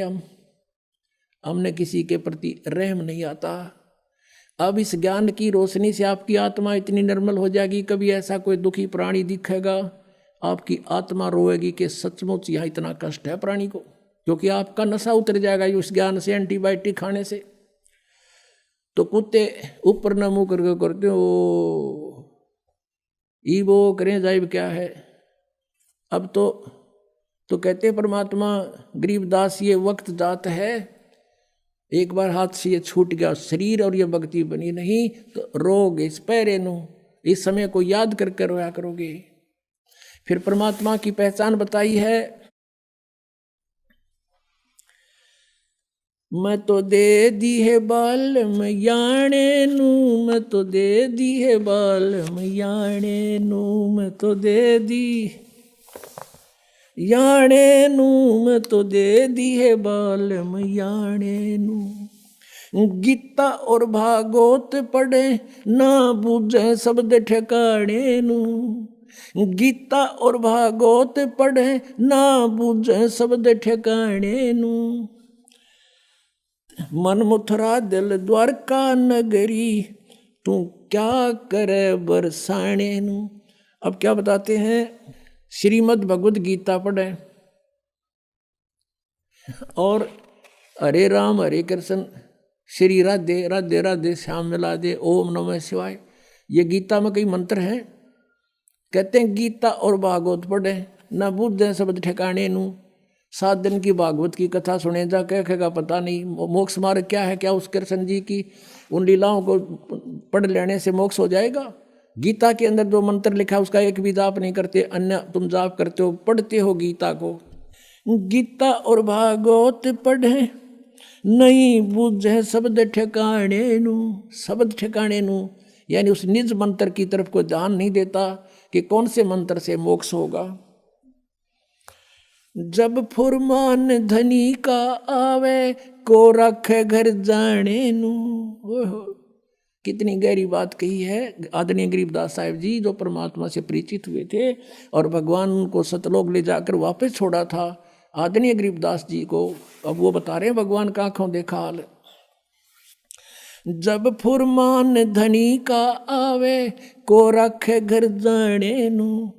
हमने किसी के प्रति रहम नहीं आता। अब इस ज्ञान की रोशनी से आपकी आत्मा इतनी निर्मल हो जाएगी, कभी ऐसा कोई दुखी प्राणी दिखेगा, आपकी आत्मा रोएगी कि सचमुच यहाँ इतना कष्ट है प्राणी को, क्योंकि आपका नशा उतर जाएगा उस ज्ञान से, एंटीबायोटिक खाने से। तो कुत्ते ऊपर न मुँह करके करते हो ई वो करें जाए क्या है। अब तो कहते परमात्मा गरीबदास ये वक्त जात है, एक बार हाथ से ये छूट गया शरीर और ये भक्ति बनी नहीं, तो रोगे इस पैरे नो, इस समय को याद करके रोया करोगे। फिर परमात्मा की पहचान बताई है, मैं तो दे दी है बाल याणे नू, मैं तो दे दी है बाल याणे नू, मैं तो दे दी याणे नू, मैं तो दे दी है बाल याणे नू। गीता और भागवत पढ़े ना बूझे शब्द ठिकाने नू, गीता और भागवत पढ़े ना बूझे शब्द ठिकाने नू। मन मुथरा दिल द्वारका नगरी, तू क्या करे बरसाने नू। अब क्या बताते हैं, श्रीमद् भगवद गीता पढ़े और हरे राम हरे कृष्ण श्री राधे राधे राधे श्याम मिला दे, ओम नमः शिवाय, ये गीता में कई मंत्र हैं। कहते हैं गीता और भागवत पढ़े न बूझे शब्द ठिकाने नू। 7 दिन की भागवत की कथा सुने जा, कहेगा पता नहीं मोक्ष मार्ग क्या है, क्या उस कृष्ण जी की उन लीलाओं को पढ़ लेने से मोक्ष हो जाएगा। गीता के अंदर जो मंत्र लिखा है उसका एक भी जाप नहीं करते, अन्य तुम जाप करते हो, पढ़ते हो गीता को। गीता और भागवत पढ़े नहीं बूझे शब्द ठिकाने नू, शब्द ठिकाने नू यानी उस निज मंत्र की तरफ कोई ध्यान नहीं देता कि कौन से मंत्र से मोक्ष होगा। जब फुरमान धनी का आवे को रखे घर जाने नू। कितनी गहरी बात कही है आदरणीय गरीबदास साहिब जी, जो परमात्मा से परिचित हुए थे और भगवान उनको सतलोक ले जाकर वापस छोड़ा था आदरणीय गरीबदास जी को। अब वो बता रहे हैं भगवान का आंखों देखा हाल। जब फुरमान धनी का आवे को रखे घर जाने नू,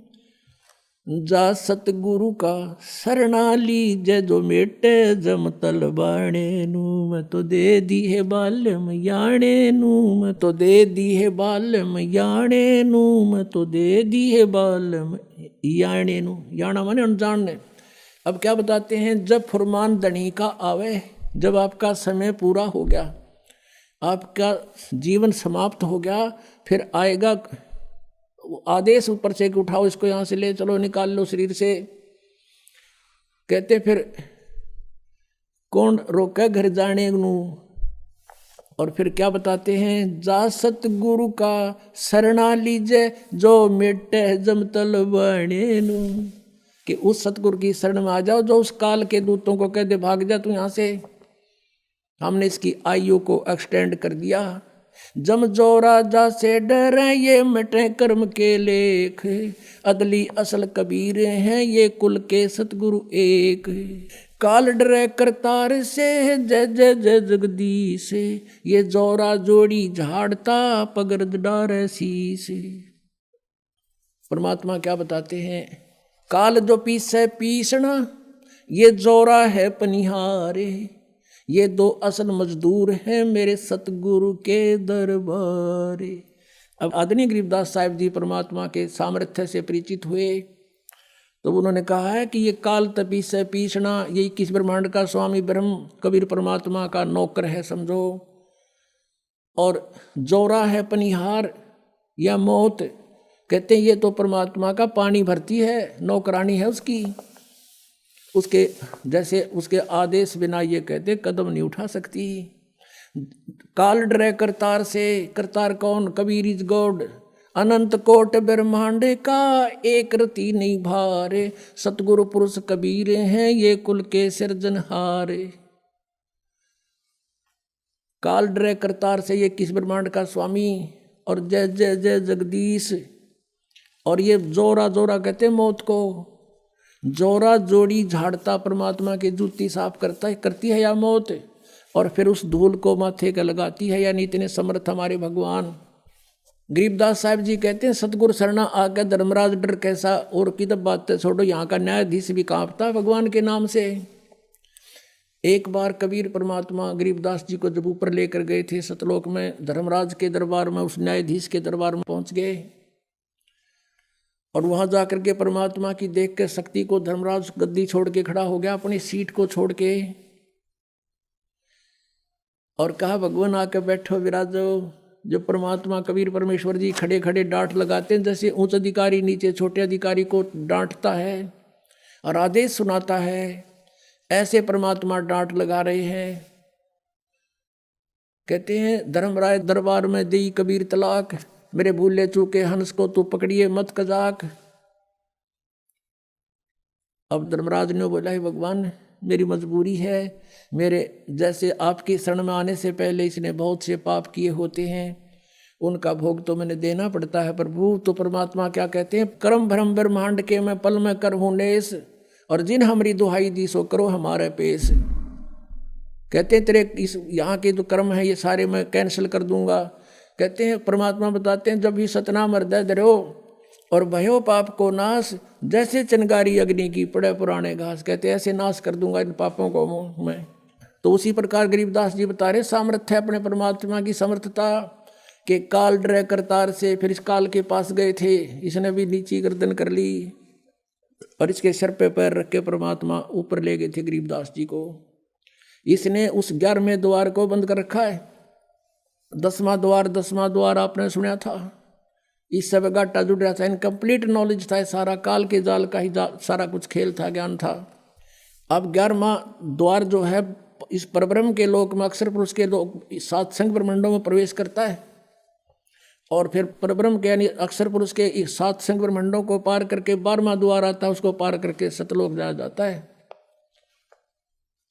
जा सतगुरु का शरणा लीजे जो मेटे जम तलबाणे नू। मैं तो दे दी है बालम याणे नू, मैं तो दे दी है बालम याणे नू, मैं तो दे दी है बालम याणे नू। याना माने अनजाने। अब क्या बताते हैं, जब फुरमान धनी का आवे, जब आपका समय पूरा हो गया, आपका जीवन समाप्त हो गया, फिर आएगा आदेश ऊपर से कि उठाओ इसको, यहाँ से ले चलो, निकाल लो शरीर से। कहते फिर कौन रोके घर जाने नू। और फिर क्या बताते हैं, जा सतगुरु का शरणा लीजे जो मेटे जमतल बने नू, कि उस सतगुरु की शरण में आ जाओ जो उस काल के दूतों को कह दे भाग जा तू यहाँ से। हमने इसकी आयु को एक्सटेंड कर दिया। जम जो राजा से डरे ये मिटे कर्म के लेख, अदली असल कबीर हैं ये कुल के सतगुरु एक। काल डरे करतार से जय जय जय जगदीश, ये जोरा जोड़ी झाड़ता पगर्द डारे शीश। परमात्मा क्या बताते हैं, काल जो पीसे पीसना, ये जोरा है पनिहारे, ये दो असल मजदूर हैं मेरे सतगुरु के दरबारे। अब आदरणीय गरीबदास साहिब जी परमात्मा के सामर्थ्य से परिचित हुए तो उन्होंने कहा है कि ये काल तपी से पीसना, ये 21 ब्रह्मांड का स्वामी ब्रह्म कबीर परमात्मा का नौकर है समझो। और जोरा है पनिहार या मौत, कहते हैं ये तो परमात्मा का पानी भरती है, नौकरानी है उसकी, उसके जैसे उसके आदेश बिना ये कहते कदम नहीं उठा सकती। काल डरे करतार से, करतार कौन, कबीर इज गॉड। अनंत कोट ब्रह्मांड का एक रति नहीं भारे, सतगुरु पुरुष कबीर हैं ये कुल के सिरजनहार। काल डरे करतार से ये किस ब्रह्मांड का स्वामी, और जय जय जय जगदीश। और ये जोरा जोरा कहते मौत को, जोरा जोड़ी झाड़ता परमात्मा की जूती साफ करती है या मौत, और फिर उस धूल को माथे का लगाती है, यानी इतने समर्थ हमारे भगवान। गरीबदास साहब जी कहते हैं सतगुरु शरणा आके धर्मराज डर कैसा, और की तब बात छोड़ो यहाँ का न्यायाधीश भी कांपता भगवान के नाम से। एक बार कबीर परमात्मा गरीबदास जी को जब ऊपर लेकर गए थे सतलोक में, धर्मराज के दरबार में, उस न्यायाधीश के दरबार में पहुंच गए, और वहां जाकर के परमात्मा की देख के शक्ति को धर्मराज गद्दी छोड़ के खड़ा हो गया, अपनी सीट को छोड़ के, और कहा भगवान आके बैठो विराजो। जो परमात्मा कबीर परमेश्वर जी खड़े खड़े डांट लगाते हैं, जैसे उच्च अधिकारी नीचे छोटे अधिकारी को डांटता है और आदेश सुनाता है, ऐसे परमात्मा डांट लगा रहे हैं। कहते हैं धर्मराय दरबार में दी कबीर तलाक, मेरे भूले चूके हंस को तू पकड़िए मत कजाक। अब धर्मराज ने बोला है भगवान मेरी मजबूरी है, मेरे जैसे आपकी शरण में आने से पहले इसने बहुत से पाप किए होते हैं, उनका भोग तो मैंने देना पड़ता है प्रभु। तो परमात्मा क्या कहते हैं, कर्म भ्रम ब्रह्मांड के मैं पल में कर हूँ नेस, और जिन हमारी दुहाई दी सो करो हमारे पेश। कहते हैं तेरे इस यहाँ के जो कर्म है ये सारे मैं कैंसिल कर दूंगा। कहते हैं परमात्मा बताते हैं जब भी सतनाम हृदय धरो और भयो पाप को नाश, जैसे चिनगारी अग्नि की पड़े पुराने घास, कहते ऐसे नाश कर दूंगा इन पापों को मैं। तो उसी प्रकार गरीबदास जी बता रहे सामर्थ्य है अपने परमात्मा की समर्थता के। काल डरे करतार से, फिर इस काल के पास गए थे, इसने भी नीची गर्दन कर ली और इसके सर पे पैर रख के परमात्मा ऊपर ले गए थे गरीबदास जी को। इसने उस 11वें द्वार को बंद कर रखा है, 10वां द्वार आपने सुना था, इस सब गाटा जुड़ रहा था, इनकम्प्लीट नॉलेज था, सारा काल के जाल का ही सारा कुछ खेल था, ज्ञान था। अब 11वां द्वार जो है इस परब्रह्म के लोक में अक्षर पुरुष के लोक 7 संग ब्रह्मांडों में प्रवेश करता है, और फिर परब्रह्म के यानी अक्षर पुरुष के 7 संग ब्रह्मांडों को पार करके 12वां द्वार आता है, उसको पार करके सतलोक जाया जाता है।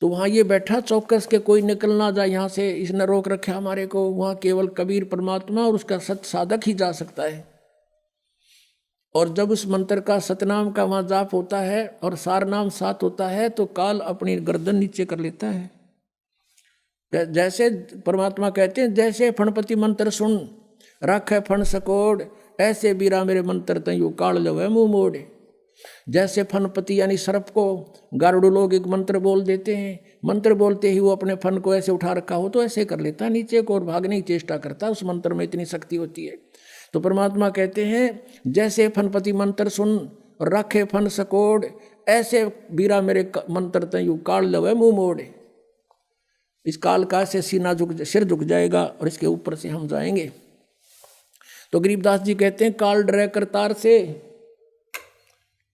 तो वहाँ ये बैठा चौकस के कोई निकल ना जाए यहाँ से, इसने रोक रखा हमारे को। वहाँ केवल कबीर परमात्मा और उसका सत साधक ही जा सकता है। और जब उस मंत्र का सतनाम का वहाँ जाप होता है और सार नाम साथ होता है तो काल अपनी गर्दन नीचे कर लेता है। जैसे परमात्मा कहते हैं जैसे फणपति मंत्र सुन रखे फण सकोड़, ऐसे बीरा मेरे मंत्र तयू काल लवे मुँह मोड़। जैसे फनपति यानी सर्प को गारुड़ लोग एक मंत्र बोल देते हैं, मंत्र बोलते ही वो अपने फन को ऐसे उठा रखा हो तो ऐसे कर लेता है नीचे को और भागने की चेष्टा करता है, उस मंत्र में इतनी शक्ति होती है। तो परमात्मा कहते हैं जैसे फनपति मंत्र सुन और रखे फन सकोड़, ऐसे बीरा मेरे मंत्र तयू काल लवे मुँह मोड़। इस काल का से सिर झुक जाएगा और इसके ऊपर से हम जाएंगे। तो गरीबदास जी कहते हैं काल डरे करतार से।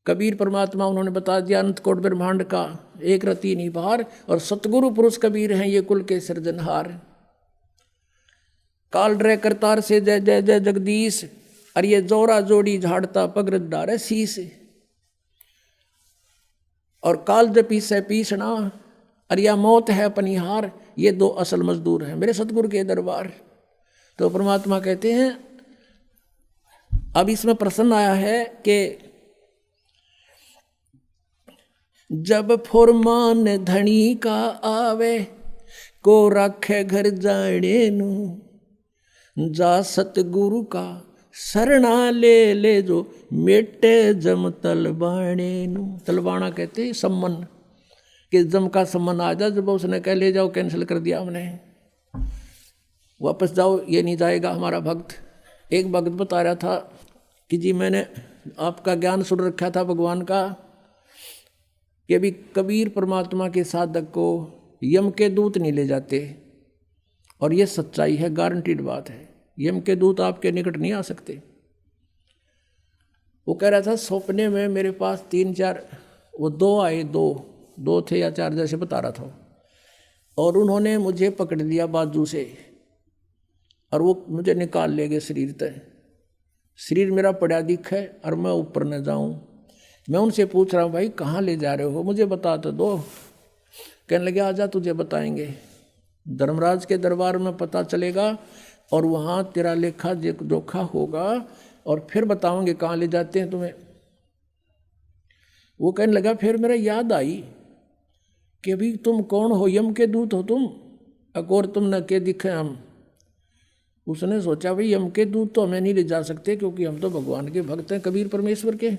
कबीर परमात्मा उन्होंने बता दिया अनंत कोट ब्रह्मांड का एक रति नहीं बाहर, और सतगुरु पुरुष कबीर हैं ये कुल के सृजनहार। काल डरे करतार से जय जय जय जगदीश, और ये जोरा जोड़ी झाड़ता पगरत डारे शीस। और काल जपी से पीसना, और या मौत है पनिहार, ये दो असल मजदूर हैं मेरे सतगुरु के दरबार। तो परमात्मा कहते हैं अब इसमें प्रश्न आया है कि जब फुरमान धनी का आवे, को रखे घर जाने नू, जा सतगुरु का शरणा ले ले जो मेटे जम तलबाणे नू। तलबाना कहते हैं सम्मन, कि जम का सम्मन आ जा। जब उसने कह ले जाओ, कैंसिल कर दिया हमने, वापस जाओ, ये नहीं जाएगा हमारा भक्त। एक भक्त बता रहा था कि जी मैंने आपका ज्ञान सुन रखा था भगवान का, कि अभी कबीर परमात्मा के साधक को यम के दूत नहीं ले जाते, और ये सच्चाई है, गारंटीड बात है। यम के दूत आपके निकट नहीं आ सकते। वो कह रहा था सपने में मेरे पास 3-4 वो दो आए, दो थे या 4 जैसे बता रहा था, और उन्होंने मुझे पकड़ लिया बाजू से, और वो मुझे निकाल ले गए शरीर तक। शरीर मेरा पड़ा दिख है और मैं ऊपर न जाऊं। मैं उनसे पूछ रहा हूँ भाई कहाँ ले जा रहे हो, मुझे बता तो दो। कहने लगे आजा तुझे बताएंगे, धर्मराज के दरबार में पता चलेगा, और वहाँ तेरा लेखा जोखा होगा, और फिर बताओगे कहाँ ले जाते हैं तुम्हें। वो कहने लगा फिर मेरा याद आई कि अभी तुम कौन हो, यम के दूत हो तुम, अकोर तुम न के दिखे हम। उसने सोचा भाई यम के दूत तो हमें नहीं ले जा सकते, क्योंकि हम तो भगवान के भक्त हैं, कबीर परमेश्वर के।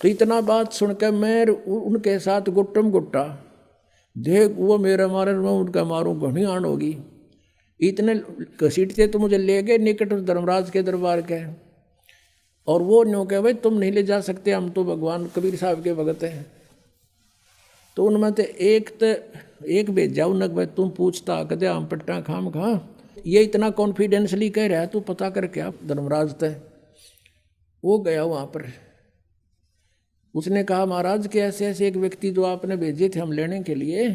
तो इतना बात सुनकर मैं उनके साथ गुट्टम गुट्टा, देख वो मेरा मारे मैं उनका मारूं, घनी आन होगी। इतने घसीटते तो मुझे ले गए निकट धर्मराज के दरबार के, और वो न्यों कहे भाई तुम नहीं ले जा सकते, हम तो भगवान कबीर साहब के भगत हैं। तो उनमें तो एक भेजा उन्हें भाई तुम पूछता कदे हम पट्टा खाम खा, ये इतना कॉन्फिडेंसली कह रहा है तू पता करके आप धर्मराज तय। वो गया वहाँ पर, उसने कहा महाराज के ऐसे ऐसे एक व्यक्ति जो आपने भेजे थे हम लेने के लिए,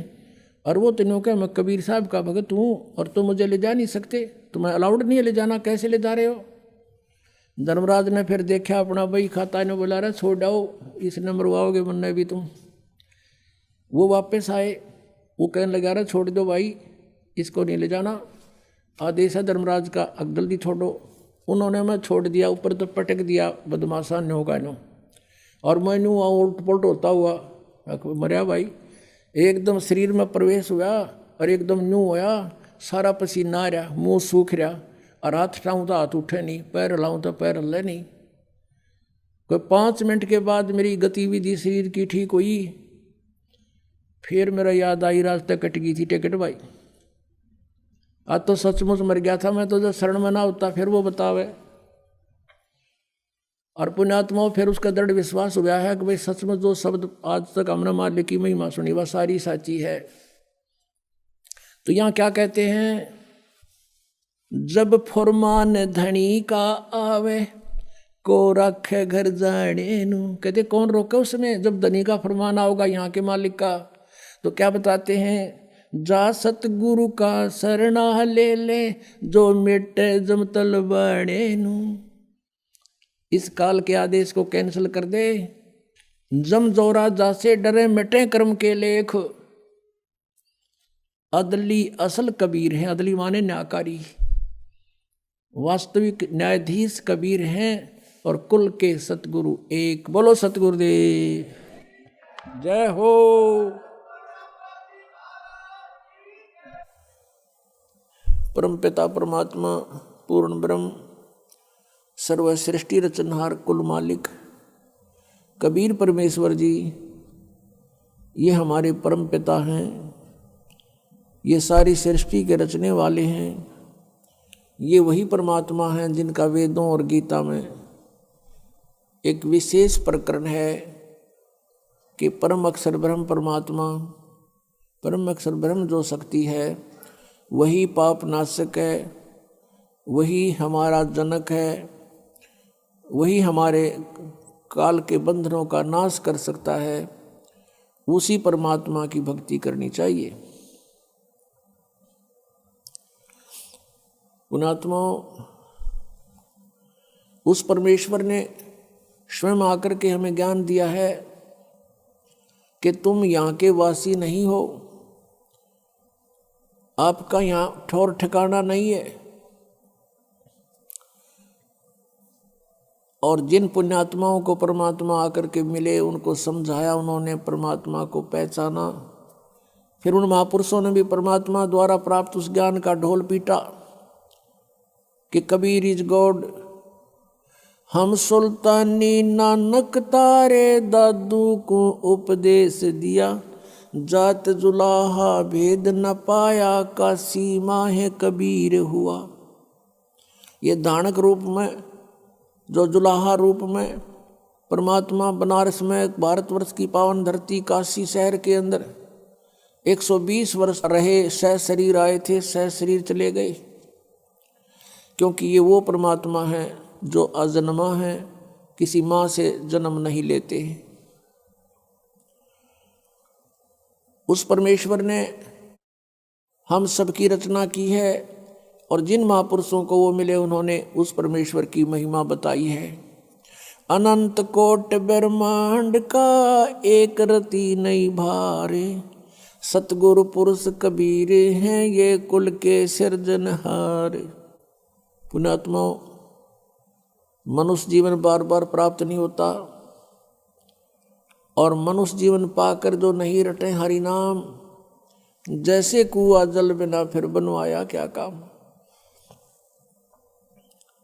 और वो तीनों का मैं कबीर साहब का भगत हूँ, और तुम मुझे ले जा नहीं सकते, तुम्हें अलाउड नहीं है ले जाना, कैसे ले जा रहे हो। धर्मराज ने फिर देखा अपना बही खाता ने बोला रहा छोड़ आओ, इस नंबर आओगे बनने भी तुम। वो वापस आए, वो कहने लगा रहा छोड़ दो भाई, इसको नहीं ले जाना, आदेश है धर्मराज का, जल्दी छोड़ो। उन्होंने मैं छोड़ दिया, ऊपर तो पटक दिया बदमाशा ने होगा नो, और मैं यूँ उलट पुलट होता हुआ मरिया भाई। एकदम शरीर में प्रवेश हुआ और एकदम यूँ होया, सारा पसीना आ रहा, मुँह सूख रहा, और हाथ उठाऊँ तो हाथ उठे नहीं, पैर हिलाऊँ तो पैर हिले नहीं। कोई 5 मिनट के बाद मेरी गतिविधि शरीर की ठीक हुई। फिर मेरा याद आई रास्ते कट गई थी टिकट भाई, आज तो सचमुच मर गया था मैं, तो जब शरण में ना होता फिर वो बतावे। और पुण्यात्माओं फिर उसका दृढ़ विश्वास हुआ है कि भाई सचमुच जो शब्द आज तक हमने मालिक की महिमा सुनी वह सारी साची है। तो यहाँ क्या कहते हैं, जब फुरमान धनी का आवे, को रखे घर जाने नू। कहते कौन रोके उसमें, जब धनी का फरमान आओगा यहाँ के मालिक का। तो क्या बताते हैं, जा सतगुरु का शरणा ले ले, जो मिटे जम तलबाणे नू। इस काल के आदेश को कैंसिल कर दे। जम जोरा जासे डरे मिटे कर्म के लेख, अदली असल कबीर हैं। अदली माने न्यायकारी, वास्तविक न्यायाधीश कबीर हैं, और कुल के सतगुरु एक। बोलो सतगुरुदेव जय हो। परमपिता परमात्मा पूर्ण ब्रह्म सर्व सृष्टि रचनहार कुल मालिक कबीर परमेश्वर जी, ये हमारे परम पिता हैं, ये सारी सृष्टि के रचने वाले हैं। ये वही परमात्मा हैं जिनका वेदों और गीता में एक विशेष प्रकरण है कि परम अक्षर ब्रह्म परमात्मा, परम अक्षर ब्रह्म जो शक्ति है वही पाप नाशक है, वही हमारा जनक है, वही हमारे काल के बंधनों का नाश कर सकता है। उसी परमात्मा की भक्ति करनी चाहिए। पुण्यात्मा, उस परमेश्वर ने स्वयं आकर के हमें ज्ञान दिया है कि तुम यहाँ के वासी नहीं हो, आपका यहाँ ठौर ठिकाना नहीं है। और जिन पुण्यात्माओं को परमात्मा आकर के मिले, उनको समझाया, उन्होंने परमात्मा को पहचाना, फिर उन महापुरुषों ने भी परमात्मा द्वारा प्राप्त उस ज्ञान का ढोल पीटा कि कबीर इज गॉड, हम सुल्तानी नानक तारे दादू को उपदेश दिया, जात जुलाहा भेद न पाया, का सीमा है कबीर हुआ। ये दानक रूप में, जो जुलाहा रूप में परमात्मा बनारस में, भारतवर्ष की पावन धरती काशी शहर के अंदर 120 वर्ष रहे, सह शरीर आए थे, सह शरीर चले गए, क्योंकि ये वो परमात्मा है जो अजन्मा है, किसी माँ से जन्म नहीं लेते। उस परमेश्वर ने हम सबकी रचना की है, और जिन महापुरुषों को वो मिले, उन्होंने उस परमेश्वर की महिमा बताई है। अनंत कोट ब्रह्मांड का एक रति नहीं भारे, सतगुरु पुरुष कबीर हैं ये कुल के सिरजनहार। पुण्यात्मा, मनुष्य जीवन बार बार प्राप्त नहीं होता, और मनुष्य जीवन पाकर जो नहीं रटे हरि नाम, जैसे कुआ जल बिना फिर बनवाया क्या काम।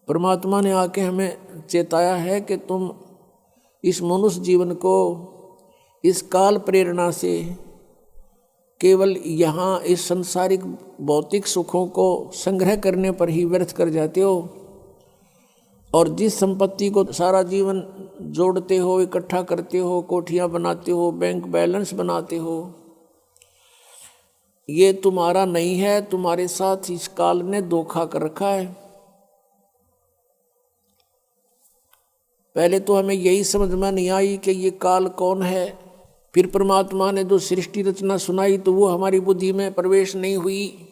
परमात्मा ने आके हमें चेताया है कि तुम इस मनुष्य जीवन को इस काल प्रेरणा से केवल यहाँ इस संसारिक भौतिक सुखों को संग्रह करने पर ही व्यर्थ कर जाते हो, और जिस संपत्ति को सारा जीवन जोड़ते हो, इकट्ठा करते हो, कोठियाँ बनाते हो, बैंक बैलेंस बनाते हो, ये तुम्हारा नहीं है, तुम्हारे साथ इस काल ने धोखा कर रखा है। पहले तो हमें यही समझ में नहीं आई कि ये काल कौन है। फिर परमात्मा ने जो सृष्टि रचना सुनाई तो वो हमारी बुद्धि में प्रवेश नहीं हुई,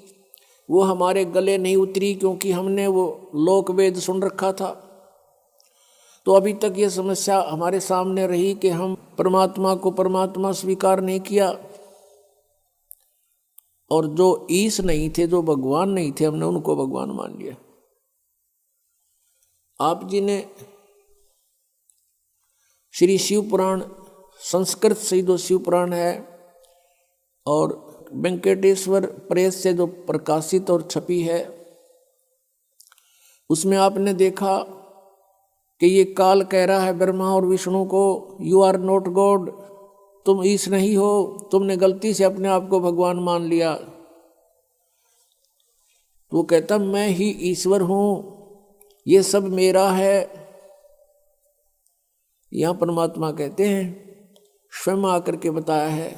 वो हमारे गले नहीं उतरी, क्योंकि हमने वो लोक वेद सुन रखा था। तो अभी तक ये समस्या हमारे सामने रही कि हम परमात्मा को परमात्मा स्वीकार नहीं किया, और जो ईश नहीं थे, जो भगवान नहीं थे, हमने उनको भगवान मान लिया। आप जी ने श्री शिव पुराण, संस्कृत से जो शिव पुराण है और वेंकटेश्वर प्रेस से जो प्रकाशित और छपी है, उसमें आपने देखा कि ये काल कह रहा है ब्रह्मा और विष्णु को, यू आर नॉट गॉड, तुम ईश नहीं हो, तुमने गलती से अपने आप को भगवान मान लिया। तो वो कहता मैं ही ईश्वर हूँ, ये सब मेरा है। यहाँ परमात्मा कहते हैं, स्वयं आकर के बताया है